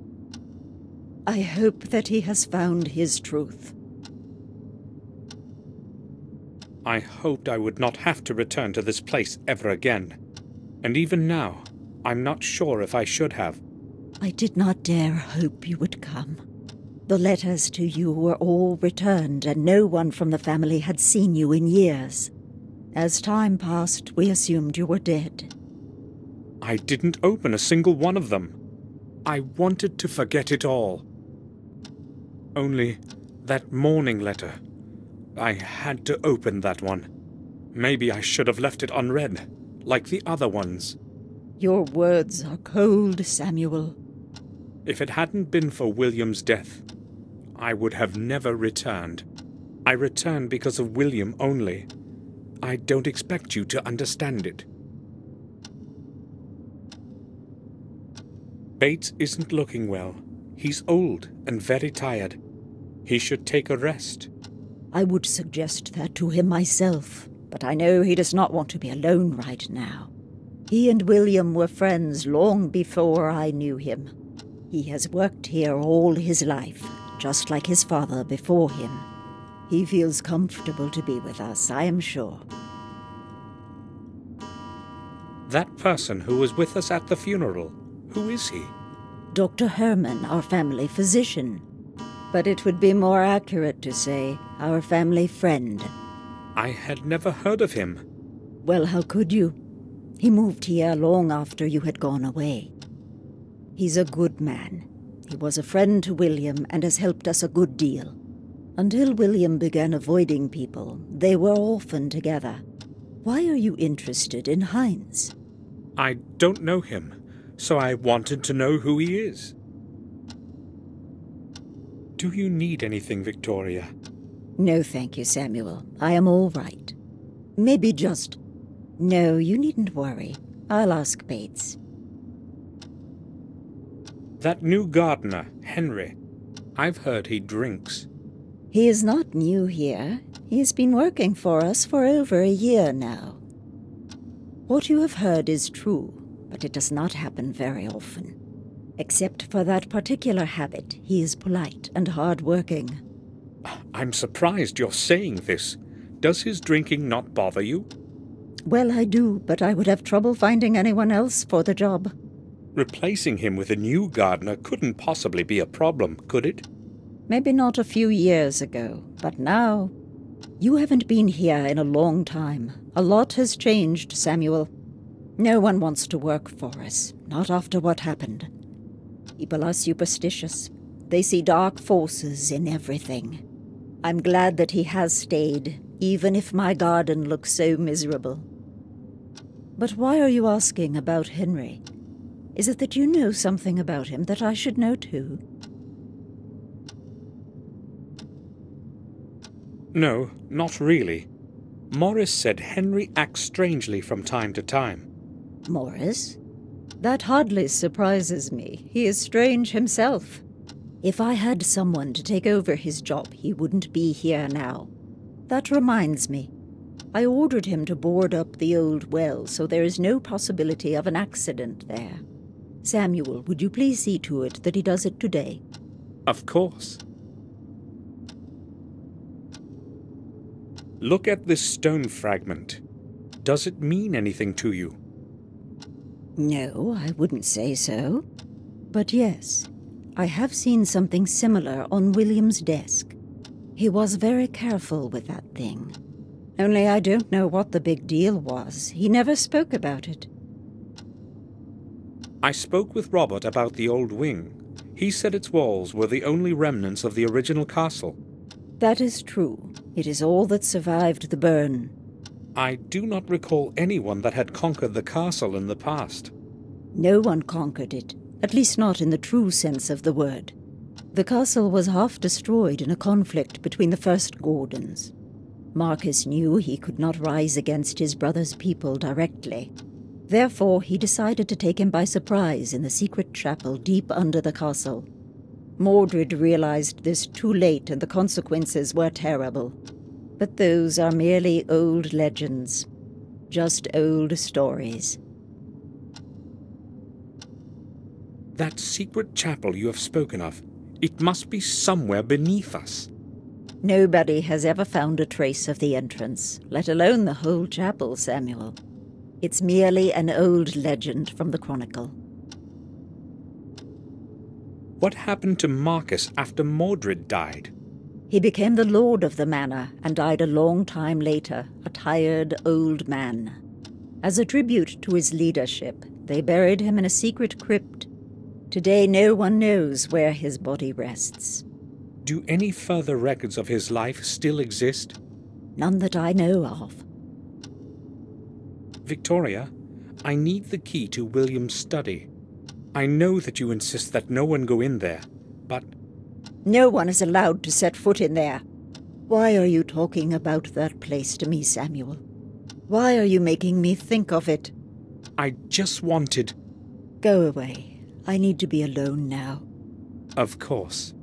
I hope that he has found his truth. I hoped I would not have to return to this place ever again. And even now, I'm not sure if I should have. I did not dare hope you would come. The letters to you were all returned, and no one from the family had seen you in years. As time passed, we assumed you were dead. I didn't open a single one of them. I wanted to forget it all. Only that morning letter. I had to open that one. Maybe I should have left it unread, like the other ones. Your words are cold, Samuel. If it hadn't been for William's death, I would have never returned. I returned because of William only. I don't expect you to understand it. Bates isn't looking well. He's old and very tired. He should take a rest. I would suggest that to him myself, but I know he does not want to be alone right now. He and William were friends long before I knew him. He has worked here all his life, just like his father before him. He feels comfortable to be with us, I am sure. That person who was with us at the funeral, who is he? Dr. Herman, our family physician. But it would be more accurate to say our family friend. I had never heard of him. Well, how could you? He moved here long after you had gone away. He's a good man. He was a friend to William and has helped us a good deal. Until William began avoiding people, they were often together. Why are you interested in Heinz? I don't know him, so I wanted to know who he is. Do you need anything, Victoria? No, thank you, Samuel. I am all right. Maybe just... No, you needn't worry. I'll ask Bates. That new gardener, Henry. I've heard he drinks. He is not new here. He has been working for us for over a year now. What you have heard is true, but it does not happen very often. Except for that particular habit, he is polite and hard-working. I'm surprised you're saying this. Does his drinking not bother you? Well, I do, but I would have trouble finding anyone else for the job. Replacing him with a new gardener couldn't possibly be a problem, could it? Maybe not a few years ago, but now... You haven't been here in a long time. A lot has changed, Samuel. No one wants to work for us, not after what happened. People are superstitious. They see dark forces in everything. I'm glad that he has stayed, even if my garden looks so miserable. But why are you asking about Henry? Is it that you know something about him that I should know too? No, not really. Morris said Henry acts strangely from time to time. Morris? That hardly surprises me. He is strange himself. If I had someone to take over his job, he wouldn't be here now. That reminds me. I ordered him to board up the old well, so there is no possibility of an accident there. Samuel, would you please see to it that he does it today? Of course. Look at this stone fragment. Does it mean anything to you? No, I wouldn't say so. But yes, I have seen something similar on William's desk. He was very careful with that thing. Only I don't know what the big deal was. He never spoke about it. I spoke with Robert about the old wing. He said its walls were the only remnants of the original castle. That is true. It is all that survived the burn. I do not recall anyone that had conquered the castle in the past. No one conquered it, at least not in the true sense of the word. The castle was half destroyed in a conflict between the first Gordons. Marcus knew he could not rise against his brother's people directly. Therefore, he decided to take him by surprise in the secret chapel deep under the castle. Mordred realized this too late, and the consequences were terrible. But those are merely old legends. Just old stories. That secret chapel you have spoken of, it must be somewhere beneath us. Nobody has ever found a trace of the entrance, let alone the whole chapel, Samuel. It's merely an old legend from the Chronicle. What happened to Marcus after Mordred died? He became the lord of the manor and died a long time later, a tired old man. As a tribute to his leadership, they buried him in a secret crypt. Today no one knows where his body rests. Do any further records of his life still exist? None that I know of. Victoria, I need the key to William's study. I know that you insist that no one go in there, but... No one is allowed to set foot in there. Why are you talking about that place to me, Samuel? Why are you making me think of it? I just wanted... Go away. I need to be alone now. Of course.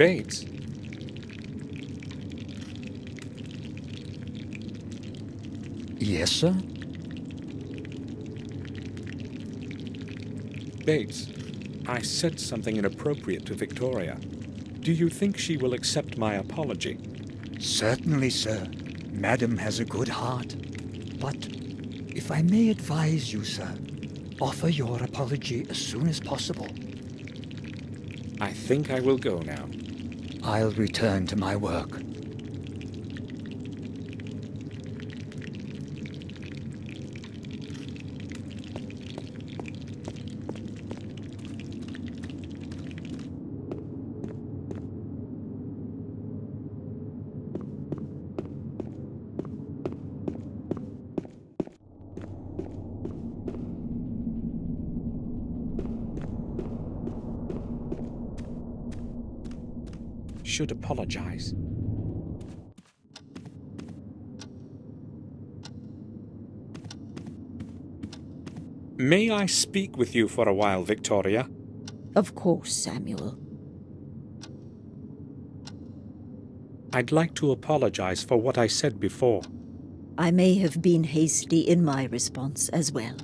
Bates. Yes, sir? Bates, I said something inappropriate to Victoria. Do you think she will accept my apology? Certainly, sir. Madam has a good heart. But If I may advise you, sir, offer your apology as soon as possible. I think I will go now. I'll return to my work. Should apologize. May I speak with you for a while, Victoria? Of course, Samuel. I'd like to apologize for what I said before. I may have been hasty in my response as well.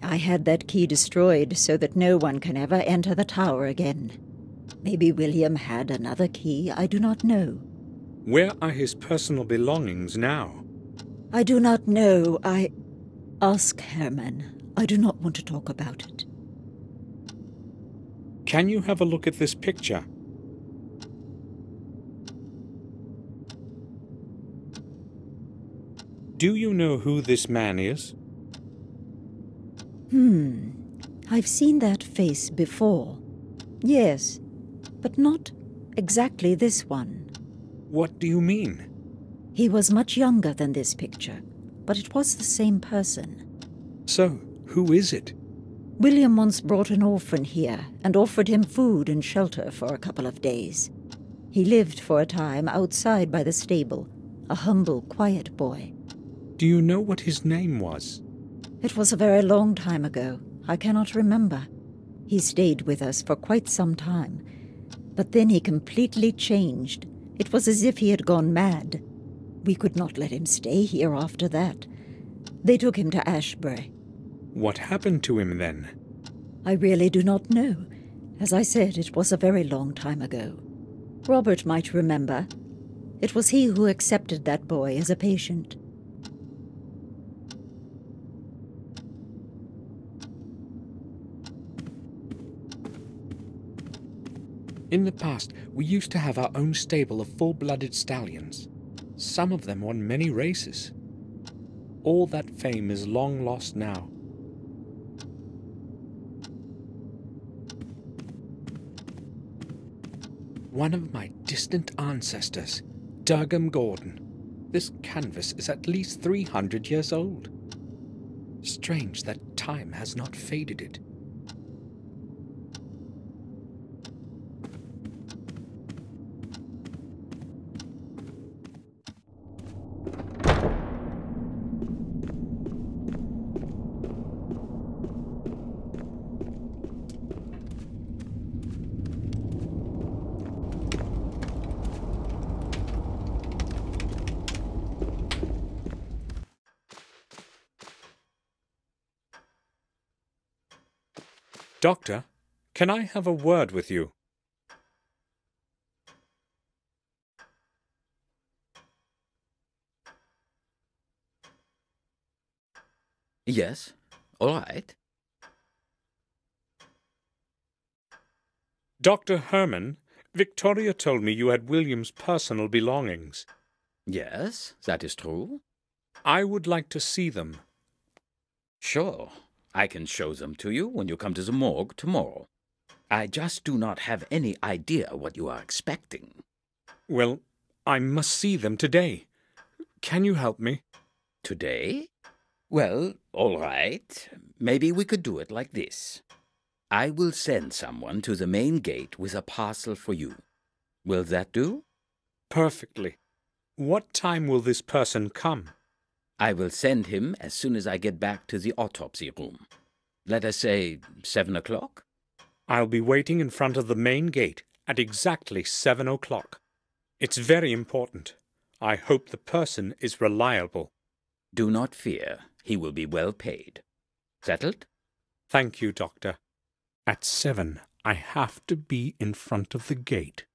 I had that key destroyed so that no one can ever enter the tower again. Maybe William had another key, I do not know. Where are his personal belongings now? I do not know. Ask Herman. I do not want to talk about it. Can you have a look at this picture? Do you know who this man is? I've seen that face before. Yes, but not exactly this one. What do you mean? He was much younger than this picture, but it was the same person. So, who is it? William once brought an orphan here and offered him food and shelter for a couple of days. He lived for a time outside by the stable, a humble, quiet boy. Do you know what his name was? It was a very long time ago. I cannot remember. He stayed with us for quite some time, but then he completely changed. It was as if he had gone mad. We could not let him stay here after that. They took him to Ashbury. What happened to him then? I really do not know. As I said, it was a very long time ago. Robert might remember. It was he who accepted that boy as a patient. In the past, we used to have our own stable of full-blooded stallions. Some of them won many races. All that fame is long lost now. One of my distant ancestors, Durham Gordon. This canvas is at least 300 years old. Strange that time has not faded it. Doctor, can I have a word with you? Yes, all right. Dr. Herman, Victoria told me you had William's personal belongings. Yes, that is true. I would like to see them. Sure, I can show them to you when you come to the morgue tomorrow. I just do not have any idea what you are expecting. Well, I must see them today. Can you help me? Today? Well, all right. Maybe we could do it like this. I will send someone to the main gate with a parcel for you. Will that do? Perfectly. What time will this person come? I will send him as soon as I get back to the autopsy room. Let us say 7 o'clock? I'll be waiting in front of the main gate at exactly 7 o'clock. It's very important. I hope the person is reliable. Do not fear. He will be well paid. Settled? Thank you, Doctor. At 7, I have to be in front of the gate.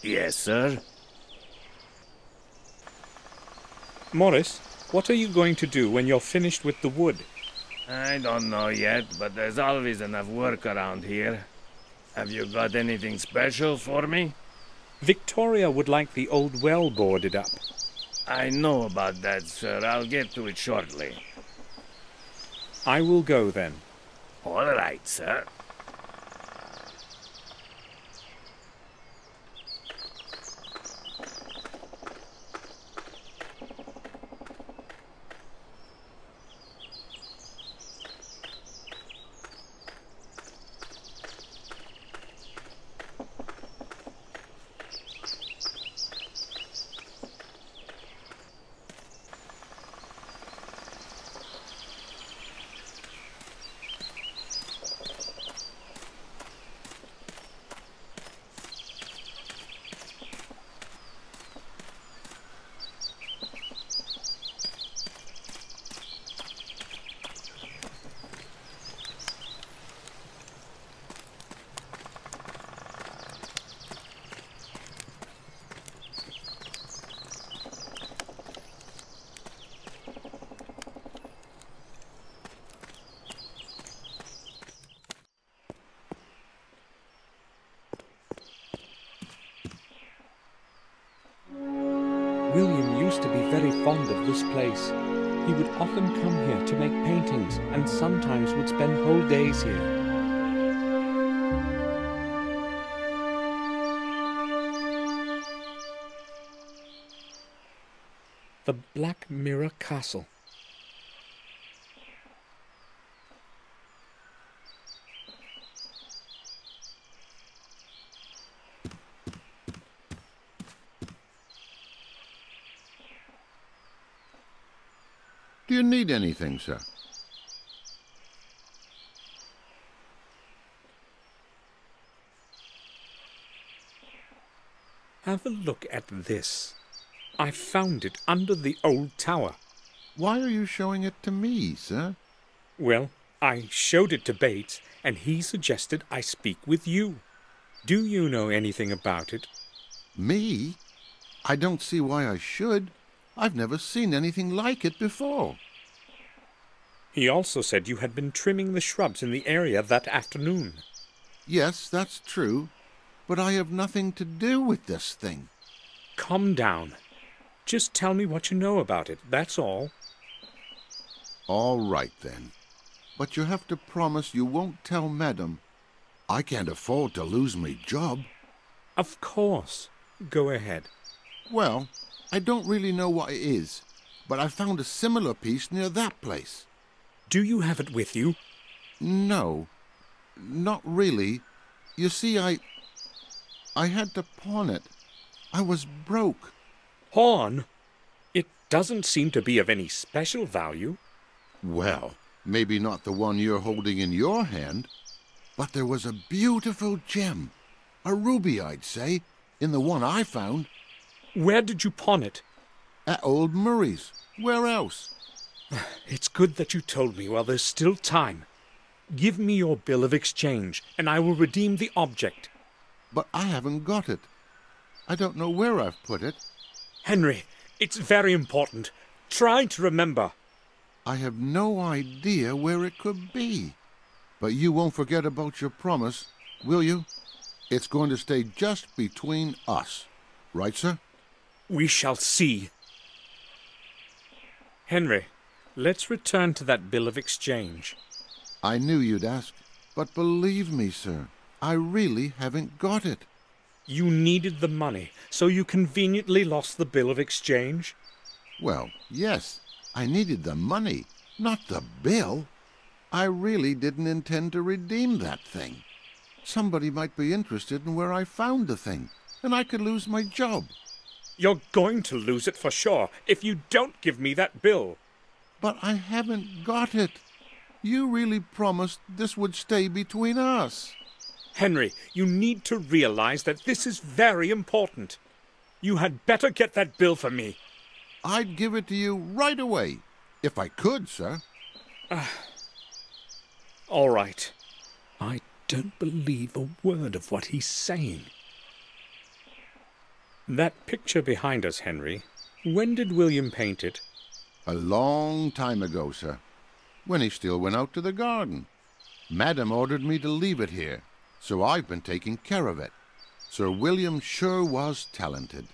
Yes, sir. Morris, what are you going to do when you're finished with the wood? I don't know yet, but there's always enough work around here. Have you got anything special for me? Victoria would like the old well boarded up. I know about that, sir. I'll get to it shortly. I will go then. All right, sir. William used to be very fond of this place. He would often come here to make paintings and sometimes would spend whole days here. The Black Mirror Castle. Do you need anything, sir? Have a look at this. I found it under the old tower. Why are you showing it to me, sir? Well, I showed it to Bates, and he suggested I speak with you. Do you know anything about it? Me? I don't see why I should. I've never seen anything like it before. He also said you had been trimming the shrubs in the area that afternoon. Yes, that's true, but I have nothing to do with this thing. Calm down. Just tell me what you know about it, that's all. All right, then. But you have to promise you won't tell Madam. I can't afford to lose my job. Of course. Go ahead. Well, I don't really know what it is, but I found a similar piece near that place. Do you have it with you? No, not really. You see, I had to pawn it. I was broke. Pawn? It doesn't seem to be of any special value. Well, maybe not the one you're holding in your hand, but there was a beautiful gem, a ruby, I'd say, in the one I found. Where did you pawn it? At old Murray's. Where else? It's good that you told me while there's still time. Give me your bill of exchange, and I will redeem the object. But I haven't got it. I don't know where I've put it. Henry, it's very important. Try to remember. I have no idea where it could be. But you won't forget about your promise, will you? It's going to stay just between us. Right, sir? We shall see. Henry, let's return to that bill of exchange. I knew you'd ask, but believe me, sir, I really haven't got it. You needed the money, so you conveniently lost the bill of exchange? Well, yes, I needed the money, not the bill. I really didn't intend to redeem that thing. Somebody might be interested in where I found the thing, and I could lose my job. You're going to lose it for sure if you don't give me that bill. But I haven't got it. You really promised this would stay between us. Henry, you need to realize that this is very important. You had better get that bill for me. I'd give it to you right away, if I could, sir. All right. I don't believe a word of what he's saying. That picture behind us, Henry, when did William paint it? A long time ago, sir, when he still went out to the garden. Madam ordered me to leave it here, so I've been taking care of it. Sir William sure was talented.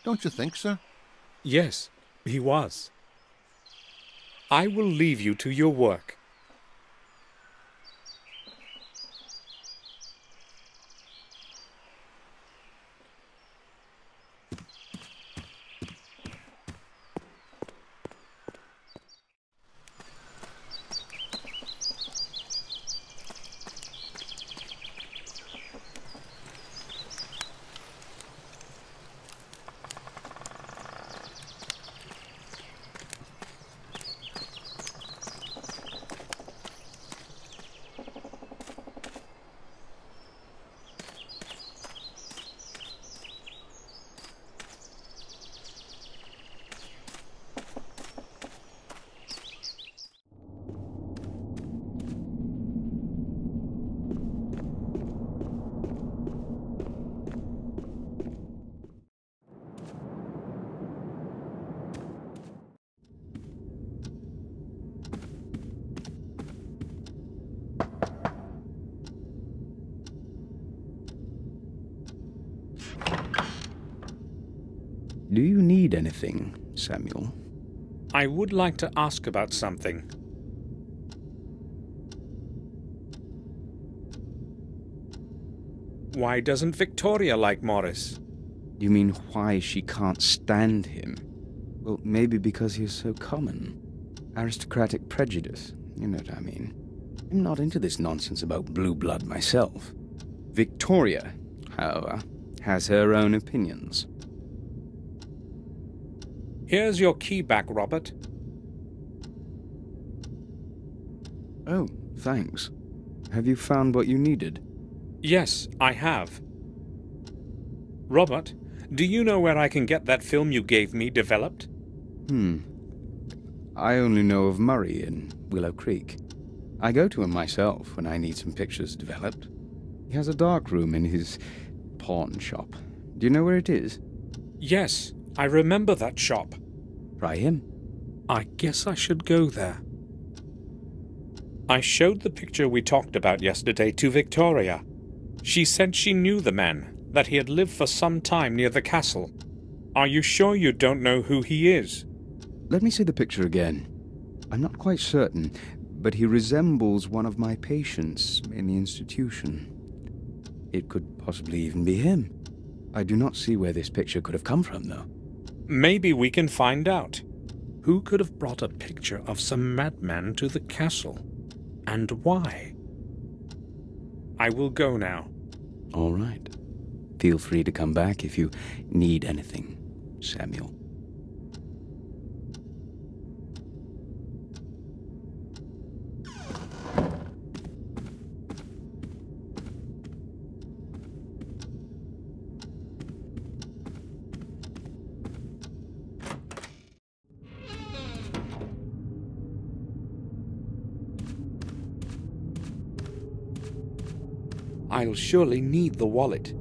Don't you think, sir? Yes, he was. I will leave you to your work. Do you need anything, Samuel? I would like to ask about something. Why doesn't Victoria like Morris? You mean why she can't stand him? Well, maybe because he's so common. Aristocratic prejudice, you know what I mean. I'm not into this nonsense about blue blood myself. Victoria, however, has her own opinions. Here's your key back, Robert. Oh, thanks. Have you found what you needed? Yes, I have. Robert, do you know where I can get that film you gave me developed? I only know of Murray in Willow Creek. I go to him myself when I need some pictures developed. He has a dark room in his pawn shop. Do you know where it is? Yes, I remember that shop. Try him. I guess I should go there. I showed the picture we talked about yesterday to Victoria. She said she knew the man, that he had lived for some time near the castle. Are you sure you don't know who he is? Let me see the picture again. I'm not quite certain, but he resembles one of my patients in the institution. It could possibly even be him. I do not see where this picture could have come from, though. Maybe we can find out. Who could have brought a picture of some madman to the castle? And why? I will go now. All right. Feel free to come back if you need anything, Samuel. I'll surely need the wallet.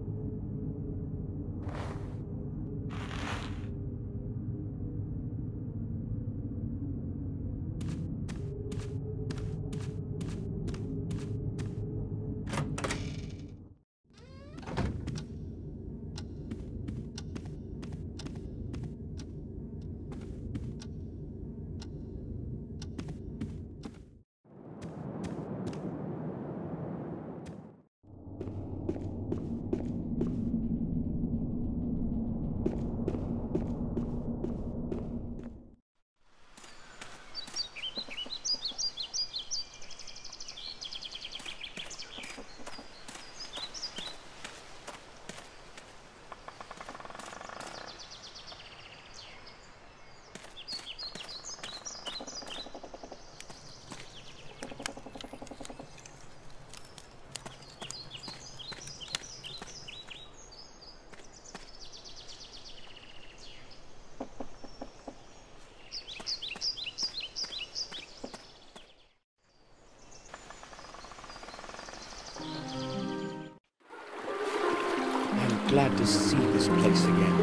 to see this place again.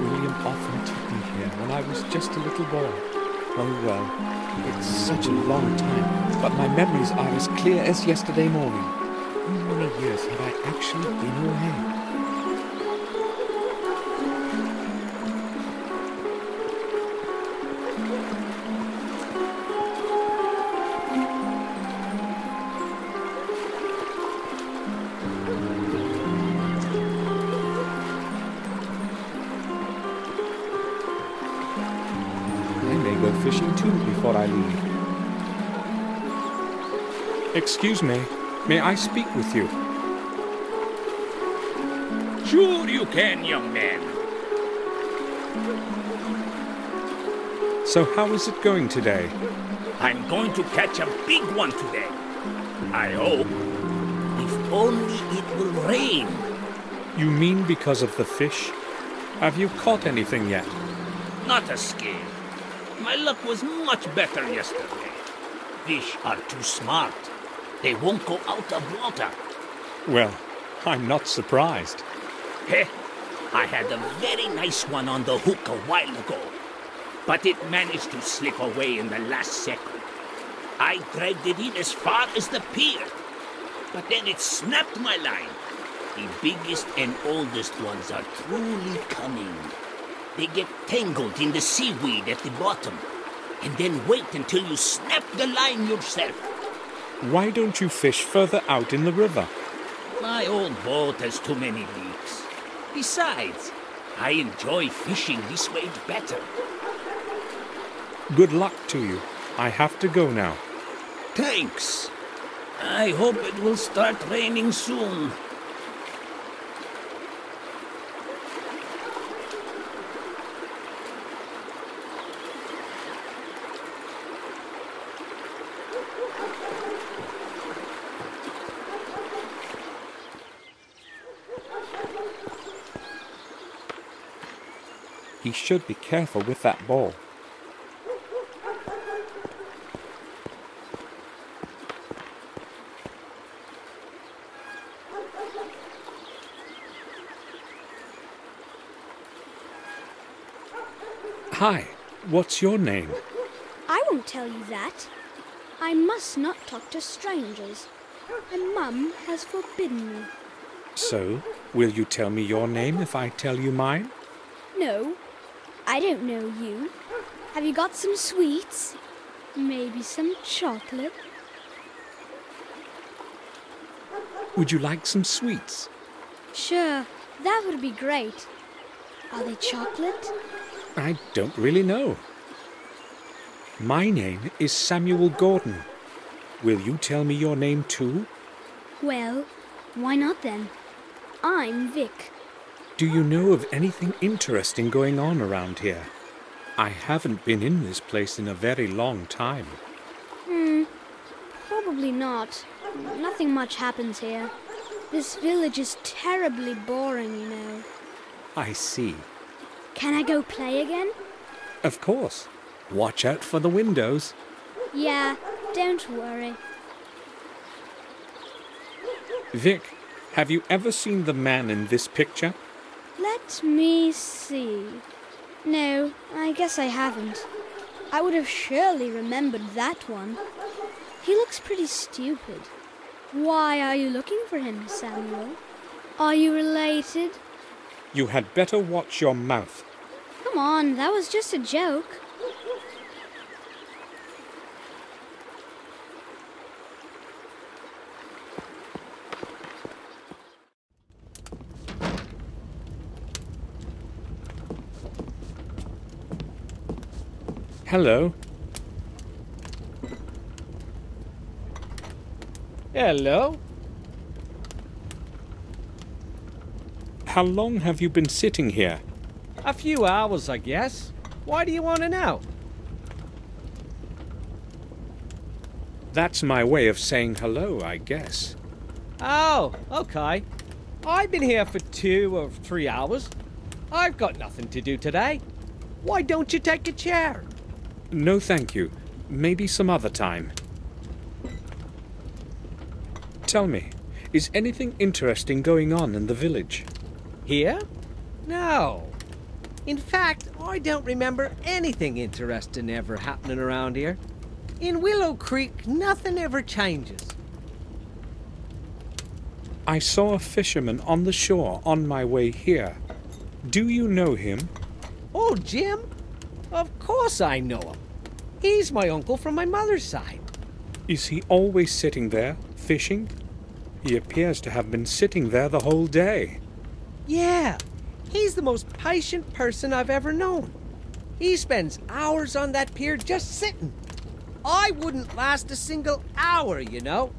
William often took me here when I was just a little boy. Oh well, it's such a long time, but my memories are as clear as yesterday morning. How many years have I actually been away? Fishing too before I leave. Excuse me, may I speak with you? Sure you can, young man. So how is it going today? I'm going to catch a big one today. I hope. If only it will rain. You mean because of the fish? Have you caught anything yet? Not a scale. My luck was much better yesterday. Fish are too smart. They won't go out of water. Well, I'm not surprised. Heh, I had a very nice one on the hook a while ago, but it managed to slip away in the last second. I dragged it in as far as the pier, but then it snapped my line. The biggest and oldest ones are truly cunning. They get tangled in the seaweed at the bottom, and then wait until you snap the line yourself. Why don't you fish further out in the river? My old boat has too many leaks. Besides, I enjoy fishing this way better. Good luck to you. I have to go now. Thanks. I hope it will start raining soon. He should be careful with that ball. Hi, what's your name? I won't tell you that. I must not talk to strangers. And Mum has forbidden me. So, will you tell me your name if I tell you mine? No, I don't know you. Have you got some sweets? Maybe some chocolate? Would you like some sweets? Sure, that would be great. Are they chocolate? I don't really know. My name is Samuel Gordon. Will you tell me your name too? Well, why not then? I'm Vic. Do you know of anything interesting going on around here? I haven't been in this place in a very long time. Probably not. Nothing much happens here. This village is terribly boring, you know. I see. Can I go play again? Of course. Watch out for the windows. Yeah, don't worry. Vic, have you ever seen the man in this picture? Let me see. No, I guess I haven't. I would have surely remembered that one. He looks pretty stupid. Why are you looking for him, Samuel? Are you related? You had better watch your mouth. Come on, that was just a joke. Hello. Hello. How long have you been sitting here? A few hours, I guess. Why do you want to know? That's my way of saying hello, I guess. Oh, okay. I've been here for 2 or 3 hours. I've got nothing to do today. Why don't you take a chair? No, thank you. Maybe some other time. Tell me, is anything interesting going on in the village? Here? No. In fact, I don't remember anything interesting ever happening around here. In Willow Creek, nothing ever changes. I saw a fisherman on the shore on my way here. Do you know him? Oh, Jim? Of course I know him. He's my uncle from my mother's side. Is he always sitting there, fishing? He appears to have been sitting there the whole day. Yeah, he's the most patient person I've ever known. He spends hours on that pier just sitting. I wouldn't last a single hour, you know.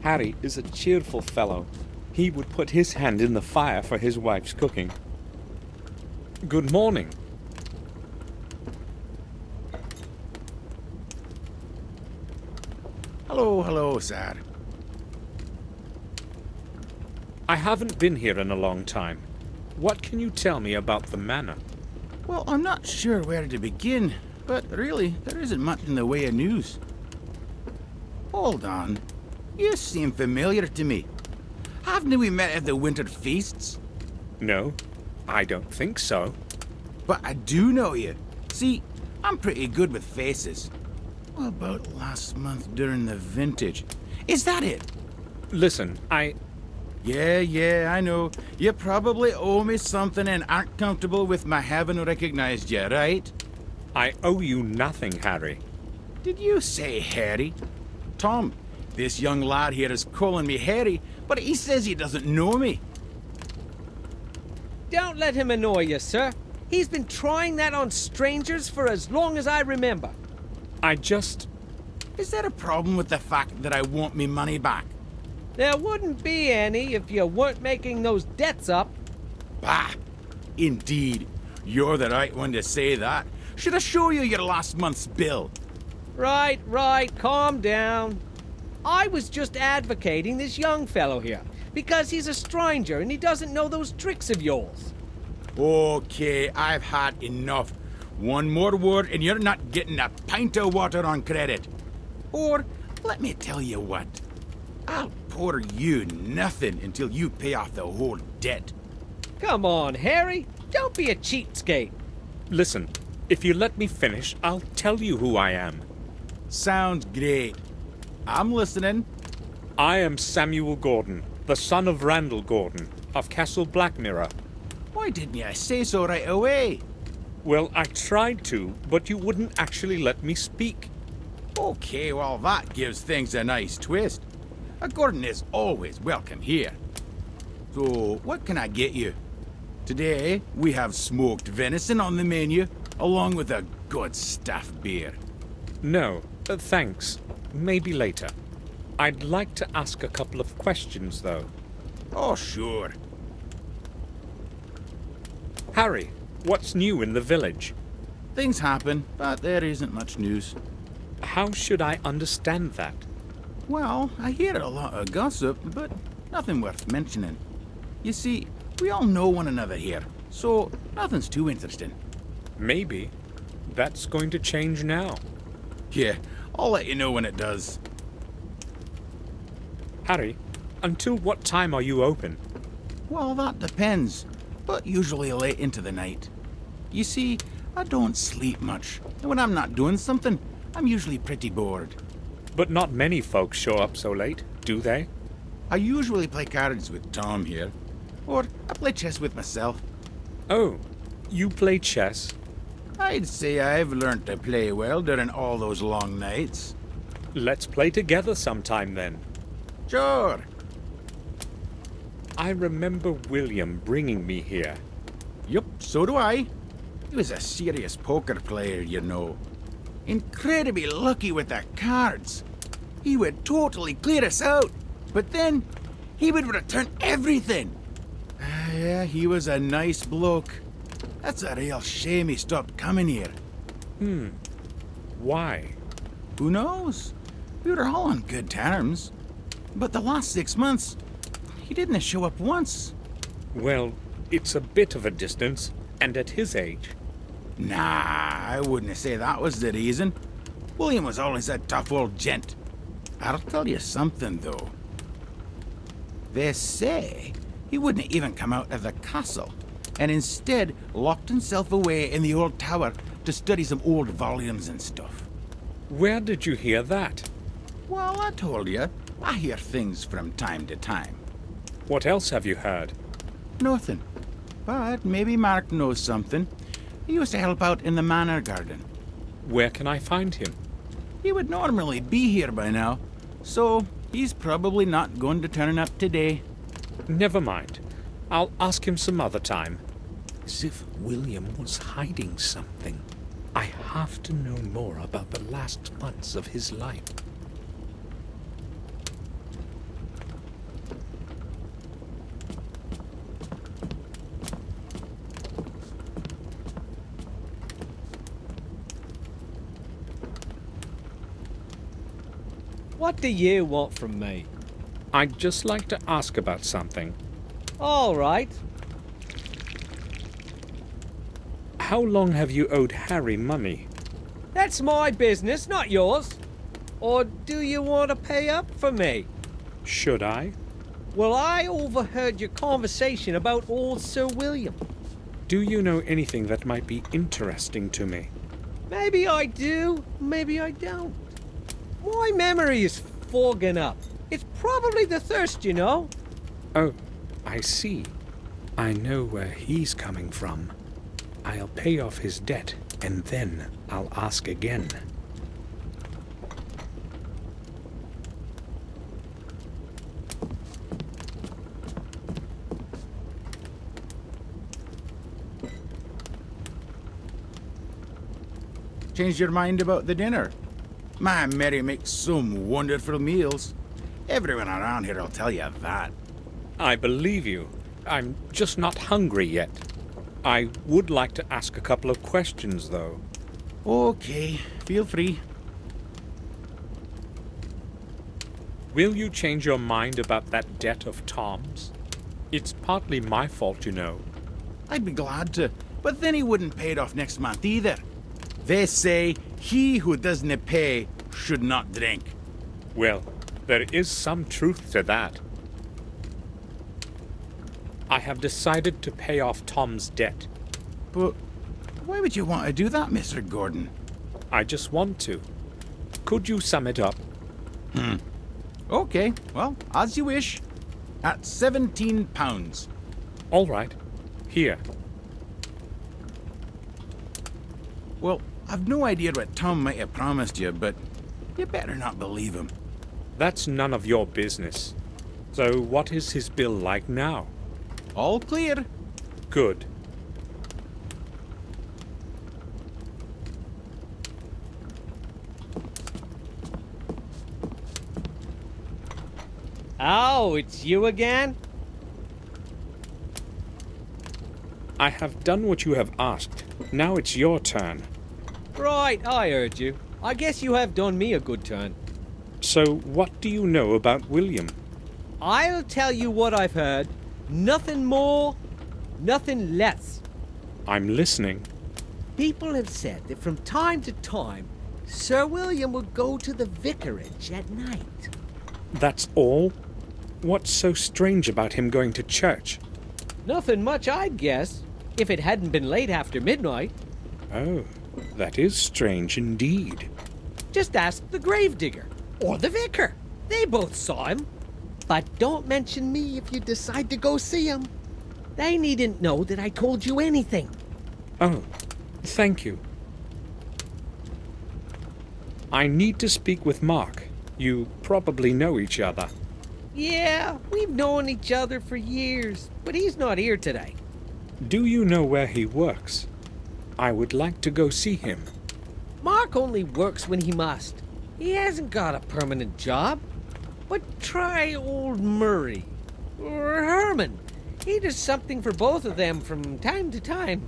Harry is a cheerful fellow. He would put his hand in the fire for his wife's cooking. Good morning. Hello, sir. I haven't been here in a long time. What can you tell me about the manor? Well, I'm not sure where to begin, but really, there isn't much in the way of news. Hold on. You seem familiar to me. Haven't we met at the winter feasts? No, I don't think so. But I do know you. See, I'm pretty good with faces. What about last month during the vintage? Is that it? Listen, Yeah, I know. You probably owe me something and aren't comfortable with my having recognized you, right? I owe you nothing, Harry. Did you say Harry? Tom, this young lad here is calling me Harry, but he says he doesn't know me. Don't let him annoy you, sir. He's been trying that on strangers for as long as I remember. Is there a problem with the fact that I want me money back? There wouldn't be any if you weren't making those debts up. Bah! Indeed. You're the right one to say that. Should I show you your last month's bill? Right, calm down. I was just advocating this young fellow here, because he's a stranger and he doesn't know those tricks of yours. Okay, I've had enough. One more word and you're not getting a pint of water on credit. Or, let me tell you what. I'll pour you nothing until you pay off the whole debt. Come on, Harry. Don't be a cheapskate. Listen, if you let me finish, I'll tell you who I am. Sounds great. I'm listening. I am Samuel Gordon, the son of Randall Gordon, of Castle Blackmirror. Why didn't you say so right away? Well, I tried to, but you wouldn't actually let me speak. Okay, well, that gives things a nice twist. A Gordon is always welcome here. So, what can I get you? Today, we have smoked venison on the menu, along with a good stuffed beer. No, thanks. Maybe later. I'd like to ask a couple of questions, though. Oh, sure. Harry, what's new in the village? Things happen, but there isn't much news. How should I understand that? Well, I hear a lot of gossip, but nothing worth mentioning. You see, we all know one another here, so nothing's too interesting. Maybe. That's going to change now. Yeah, I'll let you know when it does. Harry, until what time are you open? Well, that depends, but usually late into the night. You see, I don't sleep much, and when I'm not doing something, I'm usually pretty bored. But not many folks show up so late, do they? I usually play cards with Tom here, or I play chess with myself. Oh, you play chess? I'd say I've learned to play well during all those long nights. Let's play together sometime then. Sure. I remember William bringing me here. Yup, so do I. He was a serious poker player, you know. Incredibly lucky with the cards. He would totally clear us out, but then he would return everything. Yeah, he was a nice bloke. That's a real shame he stopped coming here. Why? Who knows? We were all on good terms. But the last 6 months, he didn't show up once. Well, it's a bit of a distance, and at his age. Nah, I wouldn't say that was the reason. William was always a tough old gent. I'll tell you something, though. They say he wouldn't even come out of the castle, and instead locked himself away in the old tower to study some old volumes and stuff. Where did you hear that? Well, I told you, I hear things from time to time. What else have you heard? Nothing. But maybe Mark knows something. He used to help out in the manor garden. Where can I find him? He would normally be here by now, so he's probably not going to turn up today. Never mind. I'll ask him some other time. As if William was hiding something. I have to know more about the last months of his life. What do you want from me? I'd just like to ask about something. All right. How long have you owed Harry money? That's my business, not yours. Or do you want to pay up for me? Should I? Well, I overheard your conversation about old Sir William. Do you know anything that might be interesting to me? Maybe I do, maybe I don't. My memory is fogging up. It's probably the thirst, you know. Oh, I see. I know where he's coming from. I'll pay off his debt, and then I'll ask again. Changed your mind about the dinner? My Mary makes some wonderful meals. Everyone around here will tell you that. I believe you. I'm just not hungry yet. I would like to ask a couple of questions, though. Okay, feel free. Will you change your mind about that debt of Tom's? It's partly my fault, you know. I'd be glad to, but then he wouldn't pay it off next month either. They say he who doesn't pay should not drink. Well, there is some truth to that. I have decided to pay off Tom's debt. But why would you want to do that, Mr. Gordon? I just want to. Could you sum it up? Okay, well, as you wish. At £17. All right. Here. Well, I've no idea what Tom might have promised you, but you better not believe him. That's none of your business. So what is his bill like now? All clear. Good. Oh, it's you again? I have done what you have asked. Now it's your turn. Right, I heard you. I guess you have done me a good turn. So what do you know about William? I'll tell you what I've heard. Nothing more, nothing less. I'm listening. People have said that from time to time, Sir William would go to the vicarage at night. That's all? What's so strange about him going to church? Nothing much, I'd guess, if it hadn't been late after midnight. Oh, that is strange indeed. Just ask the gravedigger or the vicar. They both saw him. But don't mention me if you decide to go see him. They needn't know that I told you anything. Oh, thank you. I need to speak with Mark. You probably know each other. Yeah, we've known each other for years, but he's not here today. Do you know where he works? I would like to go see him. Mark only works when he must. He hasn't got a permanent job. But try old Murray. Or Herman. He does something for both of them from time to time.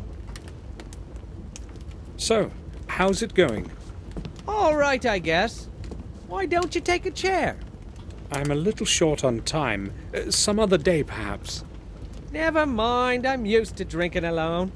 So, how's it going? All right, I guess. Why don't you take a chair? I'm a little short on time. Some other day, perhaps. Never mind. I'm used to drinking alone.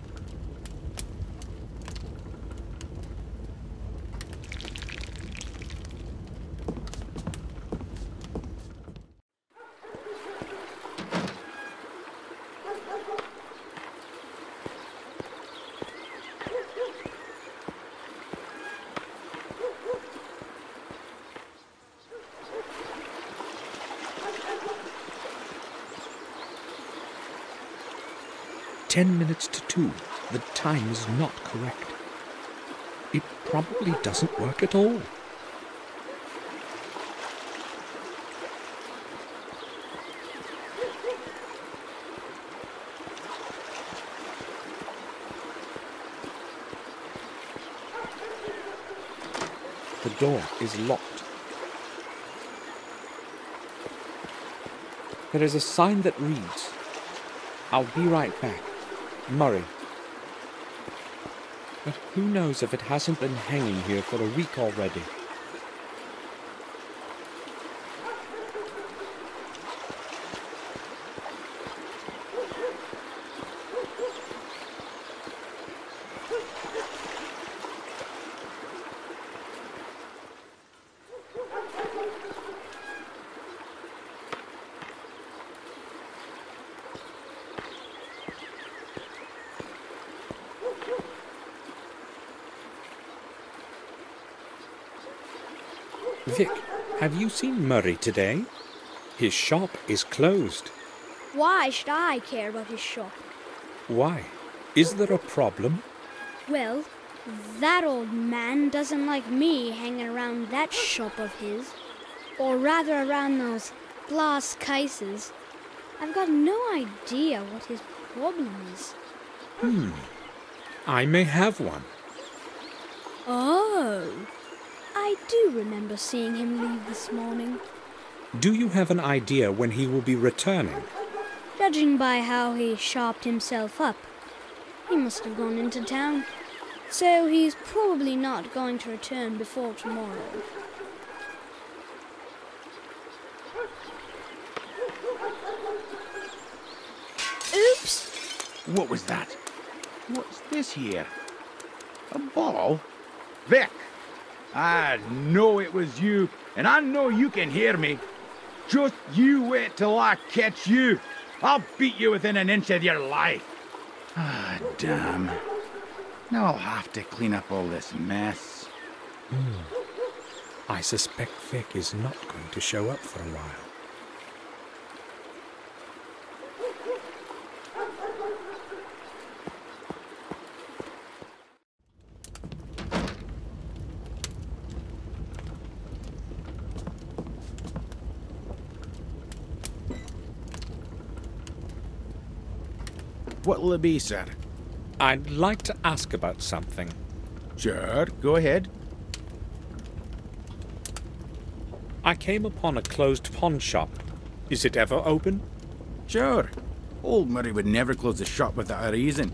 10 minutes to 2. The time is not correct. It probably doesn't work at all. The door is locked. There is a sign that reads, "I'll be right back, Murray." But who knows if it hasn't been hanging here for a week already. Vic, have you seen Murray today? His shop is closed. Why should I care about his shop? Why? Is there a problem? Well, that old man doesn't like me hanging around that shop of his. Or rather around those glass cases. I've got no idea what his problem is. I may have one. Oh, I do remember seeing him leave this morning. Do you have an idea when he will be returning? Judging by how he sharpened himself up, he must have gone into town. So he's probably not going to return before tomorrow. Oops! What was that? What's this here? A ball? Vic! I know it was you, and I know you can hear me. Just you wait till I catch you. I'll beat you within an inch of your life. Ah, damn. Now I'll have to clean up all this mess. I suspect Vic is not going to show up for a while. What'll it be, sir? I'd like to ask about something. Sure, go ahead. I came upon a closed pawn shop. Is it ever open? Sure. Old Murray would never close the shop without a reason.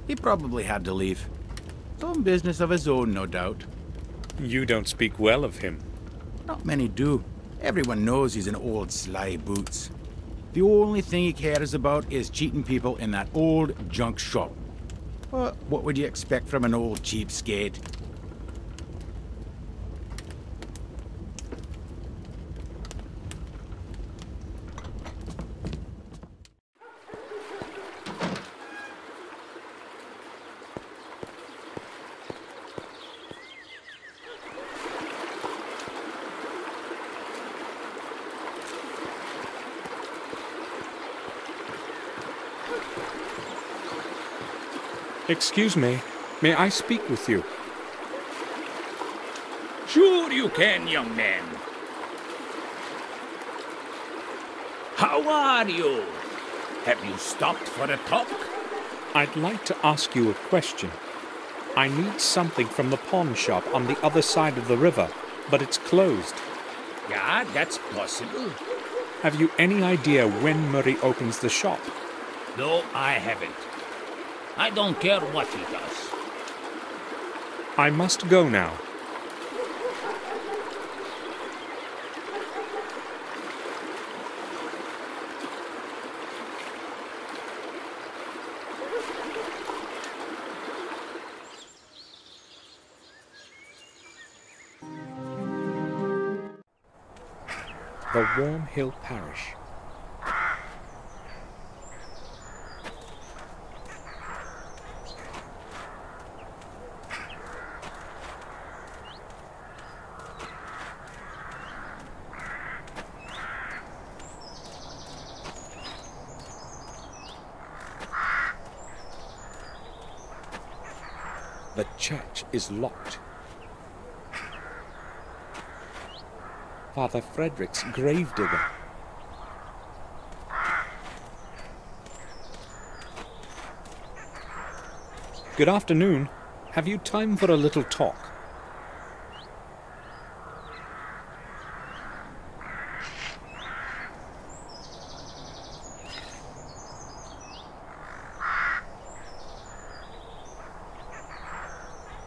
He probably had to leave. Some business of his own, no doubt. You don't speak well of him. Not many do. Everyone knows he's an old sly boots. The only thing he cares about is cheating people in that old junk shop. But what would you expect from an old cheapskate? Excuse me, may I speak with you? Sure you can, young man. How are you? Have you stopped for a talk? I'd like to ask you a question. I need something from the pawn shop on the other side of the river, but it's closed. Yeah, that's possible. Have you any idea when Murray opens the shop? No, I haven't. I don't care what he does. I must go now. The Warm Hill Parish. The church is locked. Father Frederick's gravedigger. Good afternoon. Have you time for a little talk?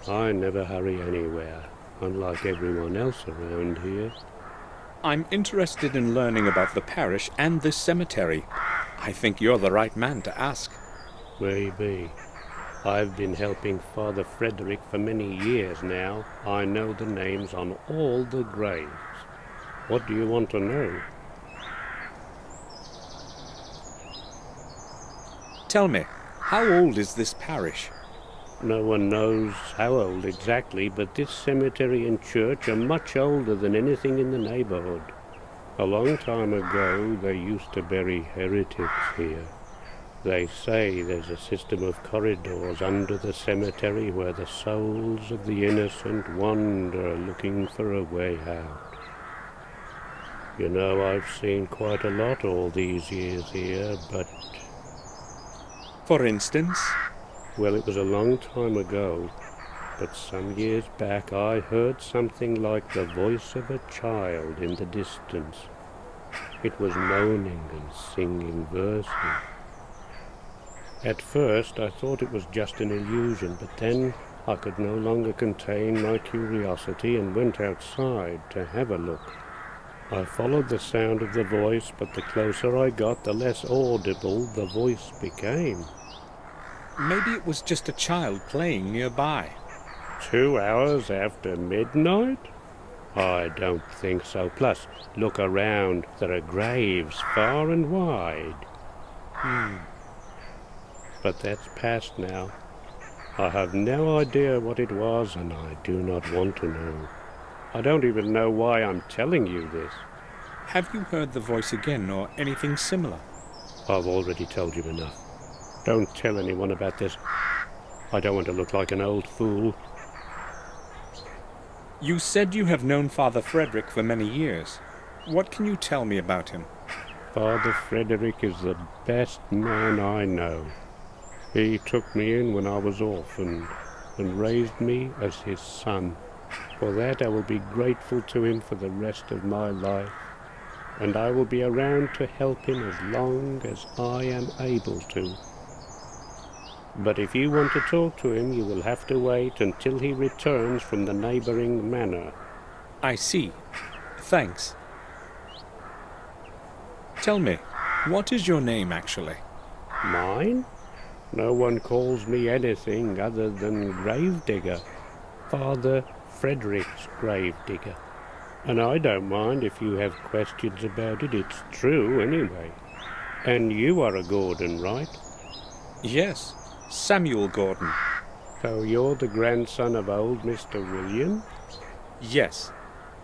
I never hurry anywhere, unlike everyone else around here. I'm interested in learning about the parish and this cemetery. I think you're the right man to ask. Maybe. I've been helping Father Frederick for many years now. I know the names on all the graves. What do you want to know? Tell me, how old is this parish? No one knows how old exactly, but this cemetery and church are much older than anything in the neighborhood. A long time ago, they used to bury heretics here. They say there's a system of corridors under the cemetery where the souls of the innocent wander looking for a way out. You know, I've seen quite a lot all these years here, but... For instance? Well, it was a long time ago, but some years back I heard something like the voice of a child in the distance. It was moaning and singing verses. At first I thought it was just an illusion, but then I could no longer contain my curiosity and went outside to have a look. I followed the sound of the voice, but the closer I got, the less audible the voice became. Maybe it was just a child playing nearby. 2 hours after midnight? I don't think so. Plus, look around. There are graves far and wide. But that's past now. I have no idea what it was, and I do not want to know. I don't even know why I'm telling you this. Have you heard the voice again, or anything similar? I've already told you enough. Don't tell anyone about this. I don't want to look like an old fool. You said you have known Father Frederick for many years. What can you tell me about him? Father Frederick is the best man I know. He took me in when I was orphaned and raised me as his son. For that I will be grateful to him for the rest of my life, and I will be around to help him as long as I am able to. But if you want to talk to him, you will have to wait until he returns from the neighboring manor. I see. Thanks. Tell me, what is your name, actually? Mine? No one calls me anything other than Gravedigger. Father Frederick's Gravedigger. And I don't mind if you have questions about it. It's true, anyway. And you are a Gordon, right? Yes, Samuel Gordon. So you're the grandson of old Mr. William? Yes.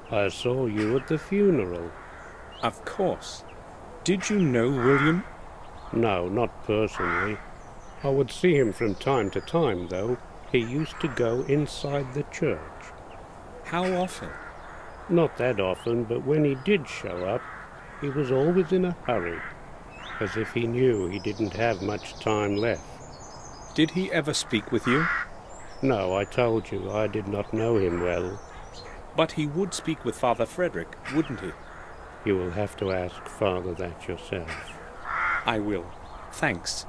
I saw you at the funeral. Of course. Did you know William? No, not personally. I would see him from time to time, though. He used to go inside the church. How often? Not that often, but when he did show up, he was always in a hurry, as if he knew he didn't have much time left. Did he ever speak with you? No, I told you I did not know him well. But he would speak with Father Frederick, wouldn't he? You will have to ask Father that yourself. I will. Thanks.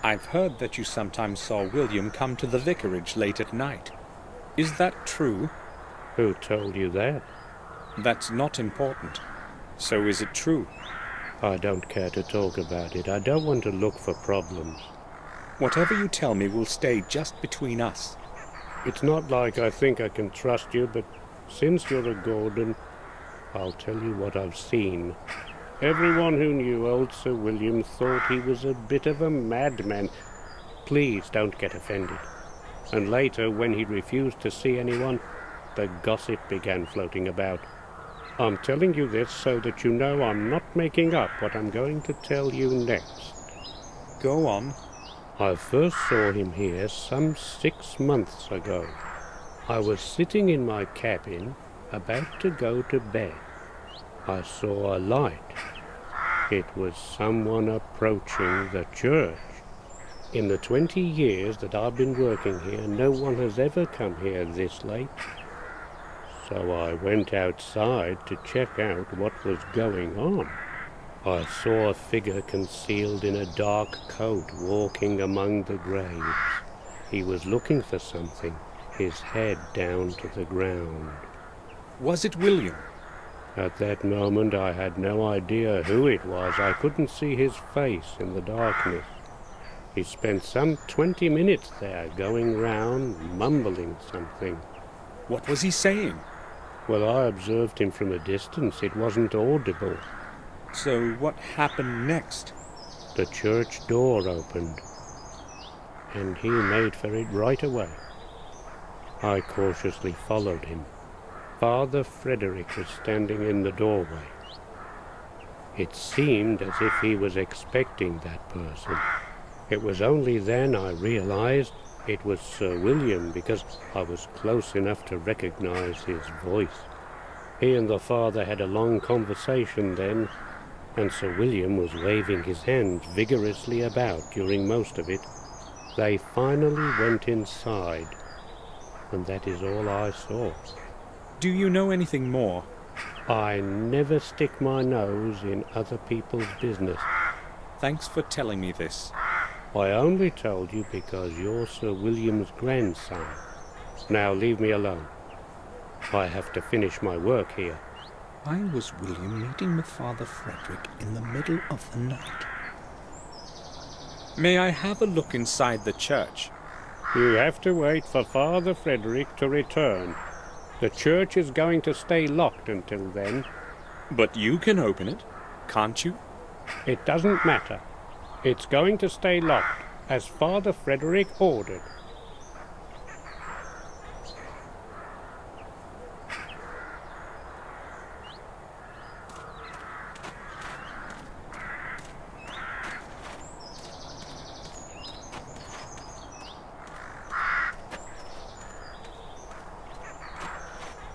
I've heard that you sometimes saw William come to the vicarage late at night. Is that true? Who told you that? That's not important. So is it true? I don't care to talk about it. I don't want to look for problems. Whatever you tell me will stay just between us. It's not like I think I can trust you, but since you're a Gordon, I'll tell you what I've seen. Everyone who knew old Sir William thought he was a bit of a madman. Please don't get offended. And later, when he refused to see anyone, the gossip began floating about. I'm telling you this so that you know I'm not making up what I'm going to tell you next. Go on. I first saw him here some 6 months ago. I was sitting in my cabin, about to go to bed. I saw a light. It was someone approaching the church. In the 20 years that I've been working here, no one has ever come here this late. So I went outside to check out what was going on. I saw a figure concealed in a dark coat walking among the graves. He was looking for something, his head down to the ground. Was it William? At that moment I had no idea who it was. I couldn't see his face in the darkness. He spent some 20 minutes there, going round, mumbling something. What was he saying? Well, I observed him from a distance. It wasn't audible. So what happened next? The church door opened, and he made for it right away. I cautiously followed him. Father Frederick was standing in the doorway. It seemed as if he was expecting that person. It was only then I realized it was Sir William, because I was close enough to recognize his voice. He and the father had a long conversation then, and Sir William was waving his hands vigorously about during most of it. They finally went inside, and that is all I saw. Do you know anything more? I never stick my nose in other people's business. Thanks for telling me this. I only told you because you're Sir William's grandson. Now leave me alone. I have to finish my work here. Why was William meeting with Father Frederick in the middle of the night? May I have a look inside the church? You have to wait for Father Frederick to return. The church is going to stay locked until then. But you can open it, can't you? It doesn't matter. It's going to stay locked, as Father Frederick ordered.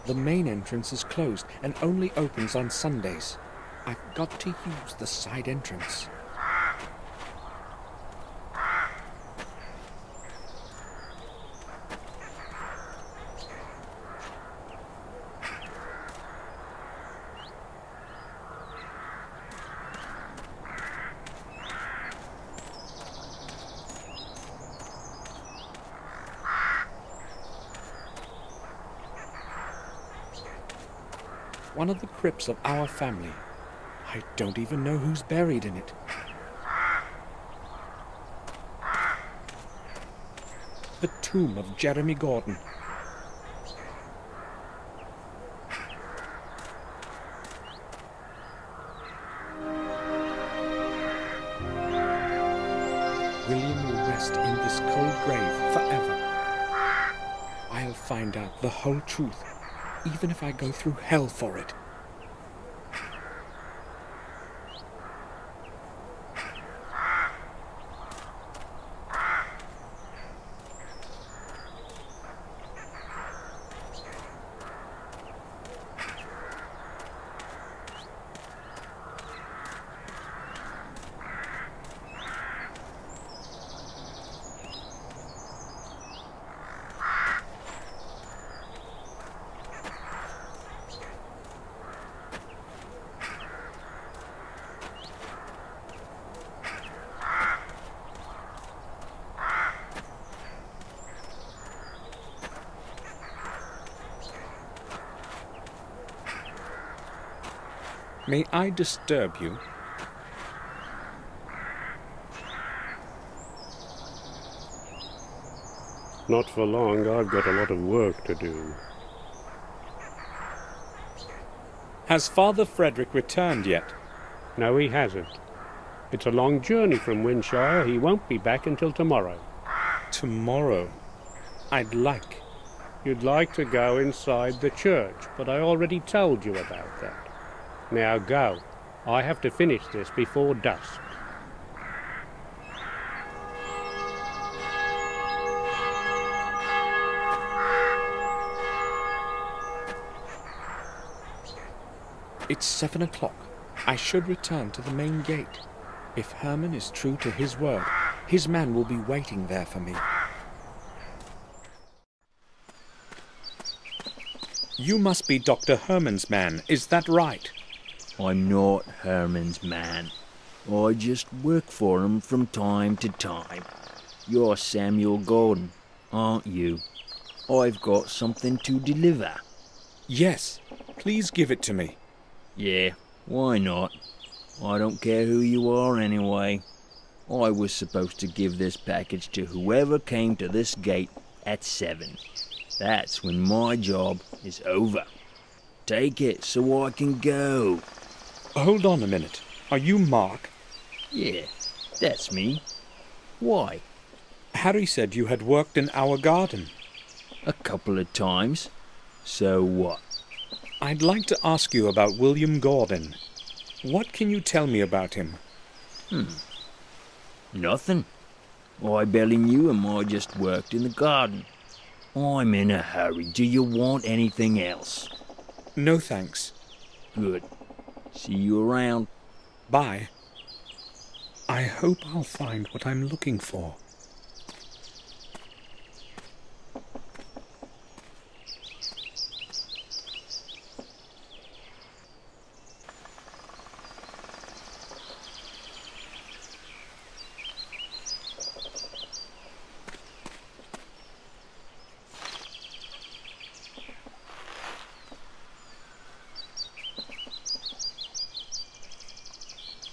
The main entrance is closed and only opens on Sundays. I've got to use the side entrance. One of the crypts of our family. I don't even know who's buried in it. The tomb of Jeremy Gordon. William will rest in this cold grave forever. I'll find out the whole truth, even if I go through hell for it. May I disturb you? Not for long. I've got a lot of work to do. Has Father Frederick returned yet? No, he hasn't. It's a long journey from Windshire. He won't be back until tomorrow. Tomorrow? I'd like. You'd like to go inside the church, but I already told you about that. Now go. I have to finish this before dusk. It's 7 o'clock. I should return to the main gate. If Herman is true to his word, his man will be waiting there for me. You must be Dr. Herman's man, is that right? I'm not Herman's man. I just work for him from time to time. You're Samuel Gordon, aren't you? I've got something to deliver. Yes, please give it to me. Yeah, why not? I don't care who you are anyway. I was supposed to give this package to whoever came to this gate at 7. That's when my job is over. Take it so I can go. Hold on a minute. Are you Mark? Yeah, that's me. Why? Harry said you had worked in our garden. A couple of times. So what? I'd like to ask you about William Gordon. What can you tell me about him? Nothing. I barely knew him. I just worked in the garden. I'm in a hurry. Do you want anything else? No, thanks. Good. See you around. Bye. I hope I'll find what I'm looking for.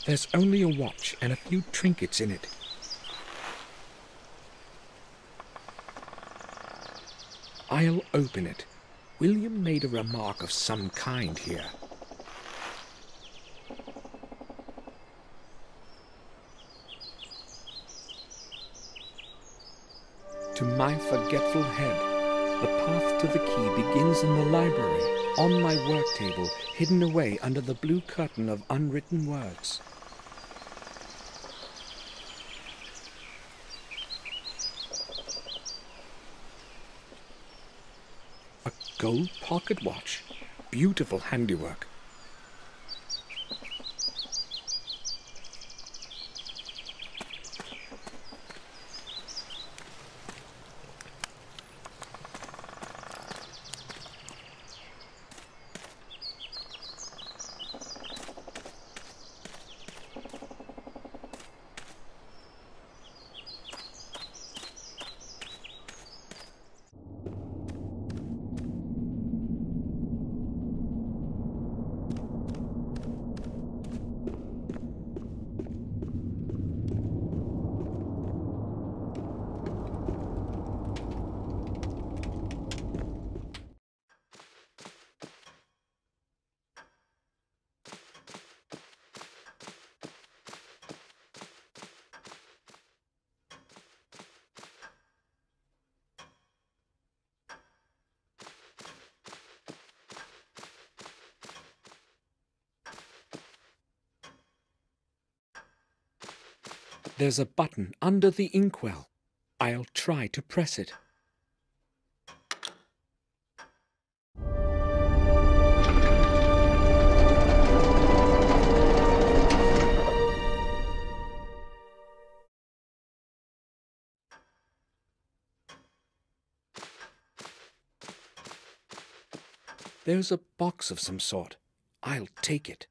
There's only a watch and a few trinkets in it. I'll open it. William made a remark of some kind here. To my forgetful head, the path to the key begins in the library, on my work table, hidden away under the blue curtain of unwritten words. A gold pocket watch. Beautiful handiwork. There's a button under the inkwell. I'll try to press it. There's a box of some sort. I'll take it.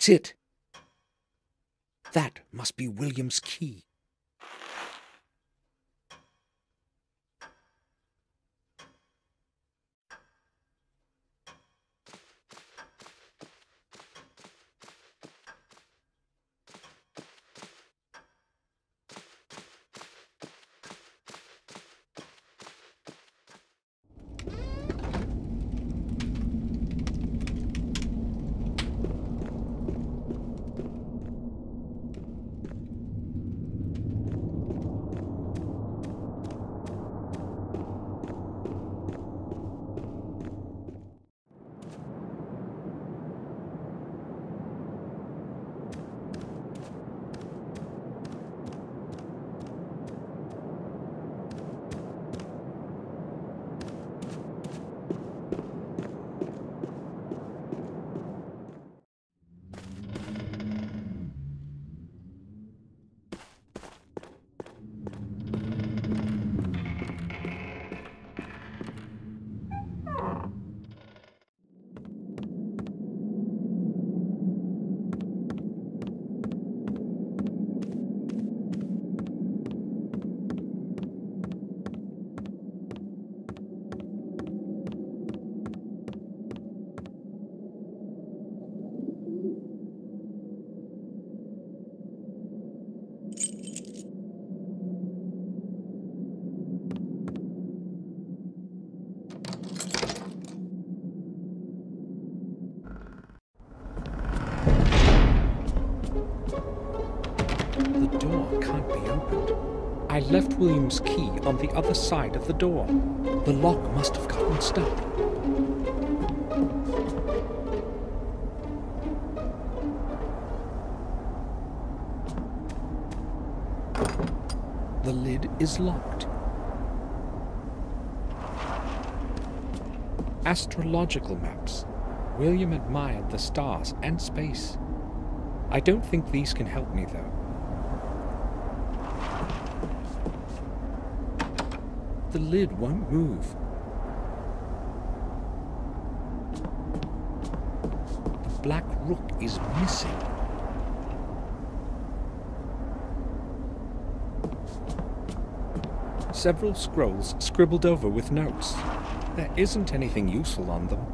That's it. That must be William's key. The door can't be opened. I left William's key on the other side of the door. The lock must have gotten stuck. The lid is locked. Astrological maps. William admired the stars and space. I don't think these can help me, though. The lid won't move. The black rook is missing. Several scrolls scribbled over with notes. There isn't anything useful on them.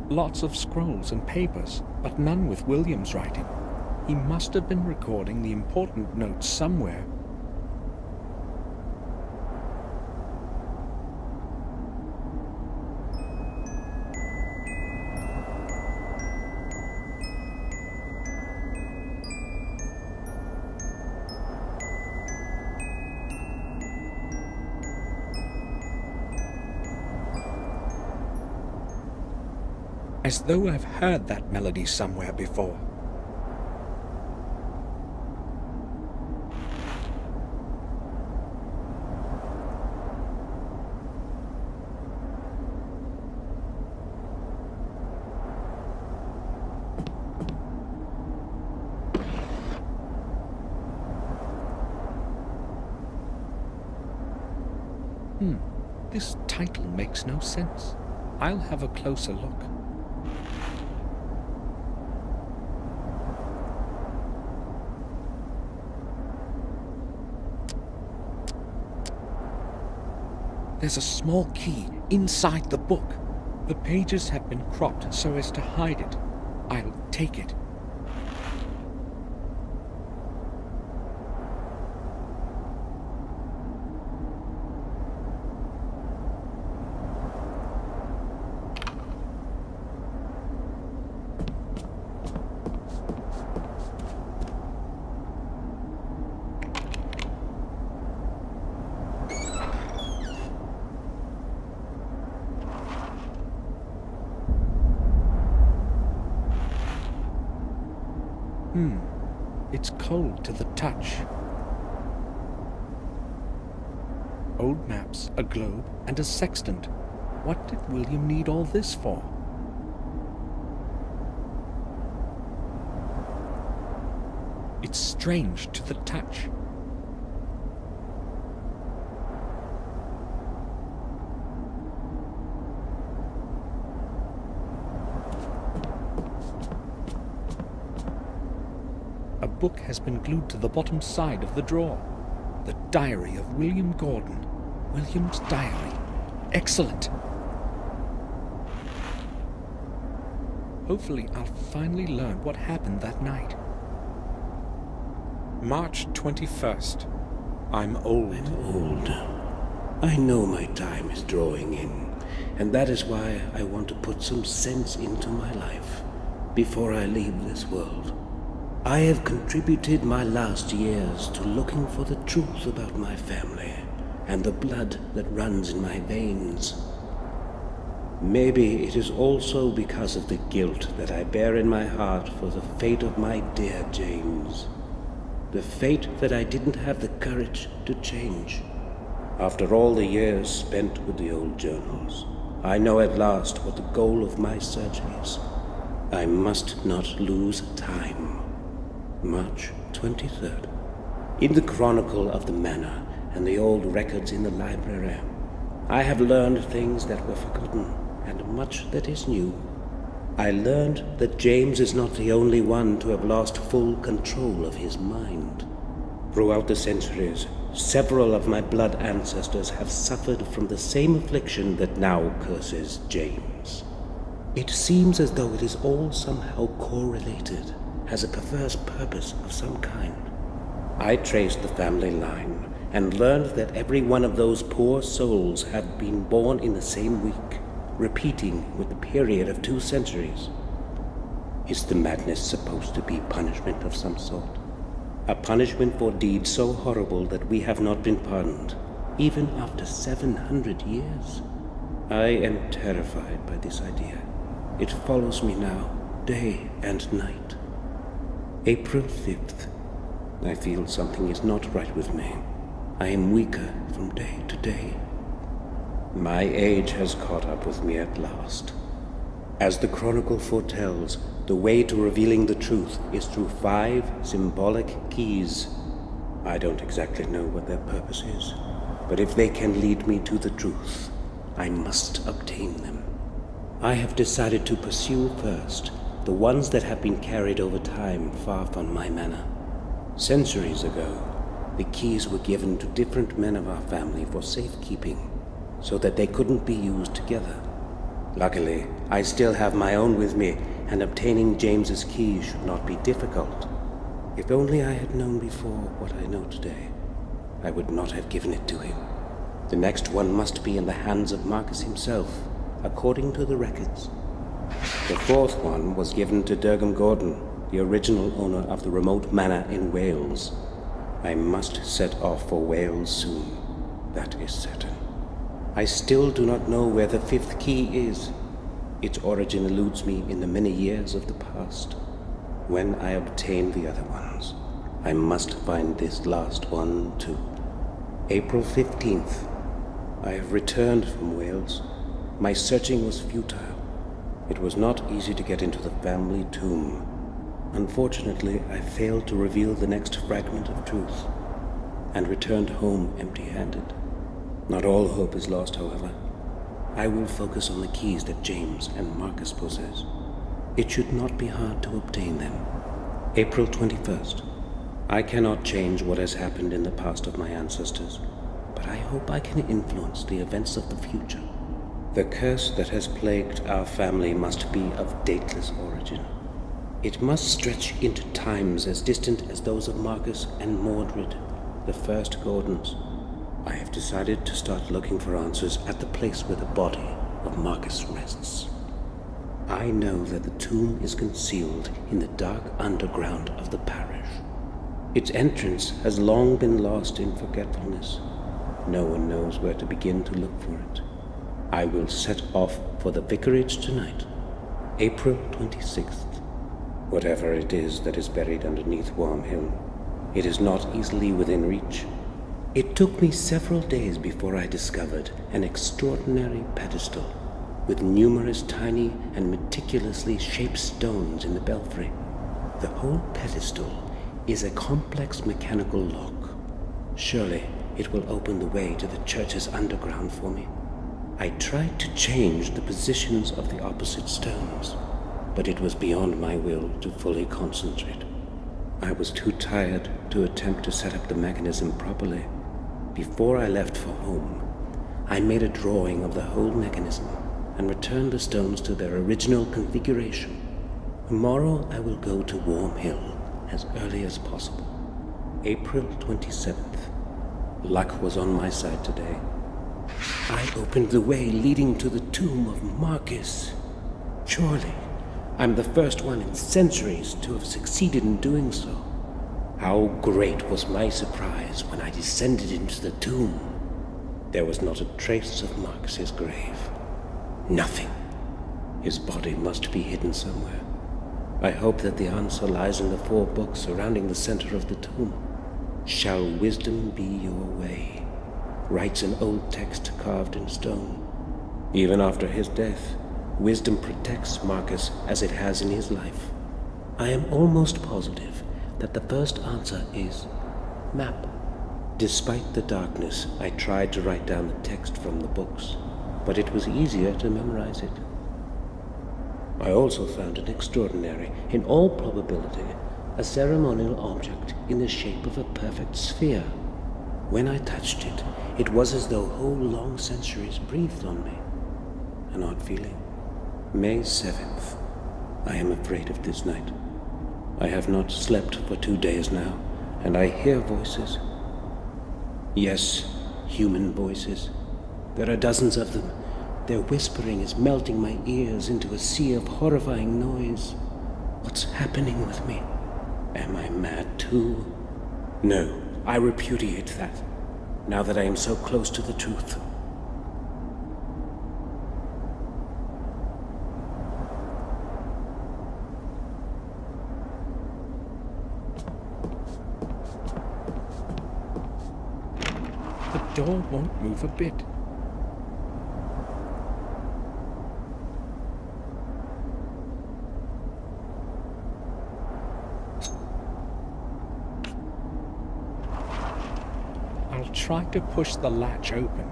Lots of scrolls and papers, but none with William's writing. He must have been recording the important notes somewhere. As though I've heard that melody somewhere before. This title makes no sense. I'll have a closer look. There's a small key inside the book. The pages have been cropped so as to hide it. I'll take it. It's cold to the touch. Old maps, a globe, and a sextant. What did William need all this for? It's strange to the touch. book has been glued to the bottom side of the drawer. The diary of William Gordon. William's diary. Excellent. Hopefully I'll finally learn what happened that night. March 21st. I'm old. I'm old. I know my time is drawing in, and that is why I want to put some sense into my life before I leave this world. I have contributed my last years to looking for the truth about my family and the blood that runs in my veins. Maybe it is also because of the guilt that I bear in my heart for the fate of my dear James. The fate that I didn't have the courage to change. After all the years spent with the old journals, I know at last what the goal of my search is. I must not lose time. March 23rd. In the chronicle of the manor and the old records in the library, I have learned things that were forgotten and much that is new. I learned that James is not the only one to have lost full control of his mind. Throughout the centuries, several of my blood ancestors have suffered from the same affliction that now curses James. It seems as though it is all somehow correlated, has a perverse purpose of some kind. I traced the family line and learned that every one of those poor souls had been born in the same week, repeating with the period of 2 centuries. Is the madness supposed to be punishment of some sort? A punishment for deeds so horrible that we have not been pardoned, even after 700 years? I am terrified by this idea. It follows me now, day and night. April 5th. I feel something is not right with me. I am weaker from day to day. My age has caught up with me at last. As the chronicle foretells, the way to revealing the truth is through 5 symbolic keys. I don't exactly know what their purpose is, but if they can lead me to the truth, I must obtain them. I have decided to pursue first the ones that have been carried over time far from my manor. Centuries ago, the keys were given to different men of our family for safekeeping, so that they couldn't be used together. Luckily, I still have my own with me, and obtaining James's key should not be difficult. If only I had known before what I know today, I would not have given it to him. The next one must be in the hands of Marcus himself, according to the records. The 4th one was given to Durham Gordon, the original owner of the remote manor in Wales. I must set off for Wales soon, that is certain. I still do not know where the 5th key is. Its origin eludes me in the many years of the past. When I obtain the other ones, I must find this last one too. April 15th. I have returned from Wales. My searching was futile. It was not easy to get into the family tomb. Unfortunately, I failed to reveal the next fragment of truth, and returned home empty-handed. Not all hope is lost, however. I will focus on the keys that James and Marcus possess. It should not be hard to obtain them. April 21st. I cannot change what has happened in the past of my ancestors, but I hope I can influence the events of the future. The curse that has plagued our family must be of dateless origin. It must stretch into times as distant as those of Marcus and Mordred, the first Gordons. I have decided to start looking for answers at the place where the body of Marcus rests. I know that the tomb is concealed in the dark underground of the parish. Its entrance has long been lost in forgetfulness. No one knows where to begin to look for it. I will set off for the vicarage tonight, April 26th. Whatever it is that is buried underneath Worm Hill, it is not easily within reach. It took me several days before I discovered an extraordinary pedestal with numerous tiny and meticulously shaped stones in the belfry. The whole pedestal is a complex mechanical lock. Surely it will open the way to the church's underground for me. I tried to change the positions of the opposite stones, but it was beyond my will to fully concentrate. I was too tired to attempt to set up the mechanism properly. Before I left for home, I made a drawing of the whole mechanism and returned the stones to their original configuration. Tomorrow I will go to Warm Hill as early as possible. April 27th. Luck was on my side today. I opened the way leading to the tomb of Marcus. Surely, I'm the first one in centuries to have succeeded in doing so. How great was my surprise when I descended into the tomb. There was not a trace of Marcus's grave. Nothing. His body must be hidden somewhere. I hope that the answer lies in the 4 books surrounding the center of the tomb. Shall wisdom be your way? Writes an old text carved in stone. Even after his death, wisdom protects Marcus as it has in his life. I am almost positive that the first answer is map. Despite the darkness, I tried to write down the text from the books, but it was easier to memorize it. I also found an extraordinary, in all probability, a ceremonial object in the shape of a perfect sphere. When I touched it, it was as though whole long centuries breathed on me. An odd feeling. May 7th. I am afraid of this night. I have not slept for 2 days now, and I hear voices. Yes, human voices. There are dozens of them. Their whispering is melting my ears into a sea of horrifying noise. What's happening with me? Am I mad too? No, I repudiate that, now that I am so close to the truth. The door won't move a bit. I'll try to push the latch open.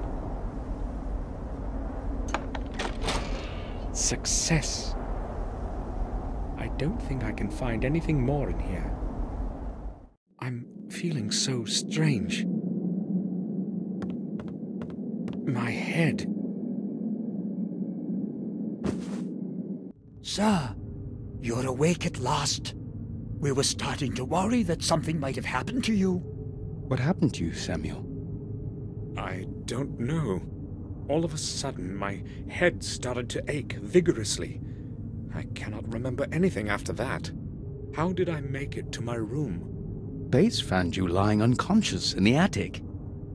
Success! I don't think I can find anything more in here. I'm feeling so strange. My head. Sir, you're awake at last. We were starting to worry that something might have happened to you. What happened to you, Samuel? I don't know. All of a sudden, my head started to ache vigorously. I cannot remember anything after that. How did I make it to my room? Bates found you lying unconscious in the attic.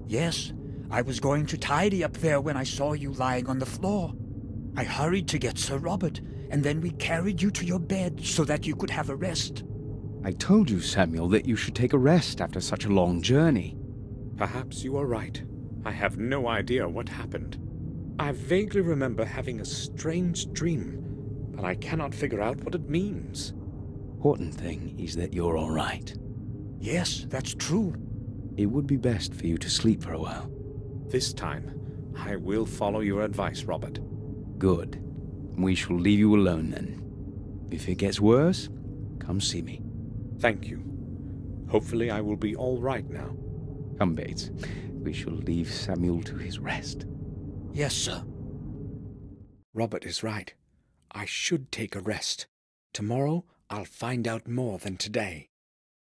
Yes, I was going to tidy up there when I saw you lying on the floor. I hurried to get Sir Robert, and then we carried you to your bed so that you could have a rest. I told you, Samuel, that you should take a rest after such a long journey. Perhaps you are right. I have no idea what happened. I vaguely remember having a strange dream, but I cannot figure out what it means. Important thing is that you're all right. Yes, that's true. It would be best for you to sleep for a while. This time, I will follow your advice, Robert. Good. We shall leave you alone then. If it gets worse, come see me. Thank you. Hopefully I will be all right now. Come, Bates. We shall leave Samuel to his rest. Yes, sir. Robert is right. I should take a rest. Tomorrow, I'll find out more than today.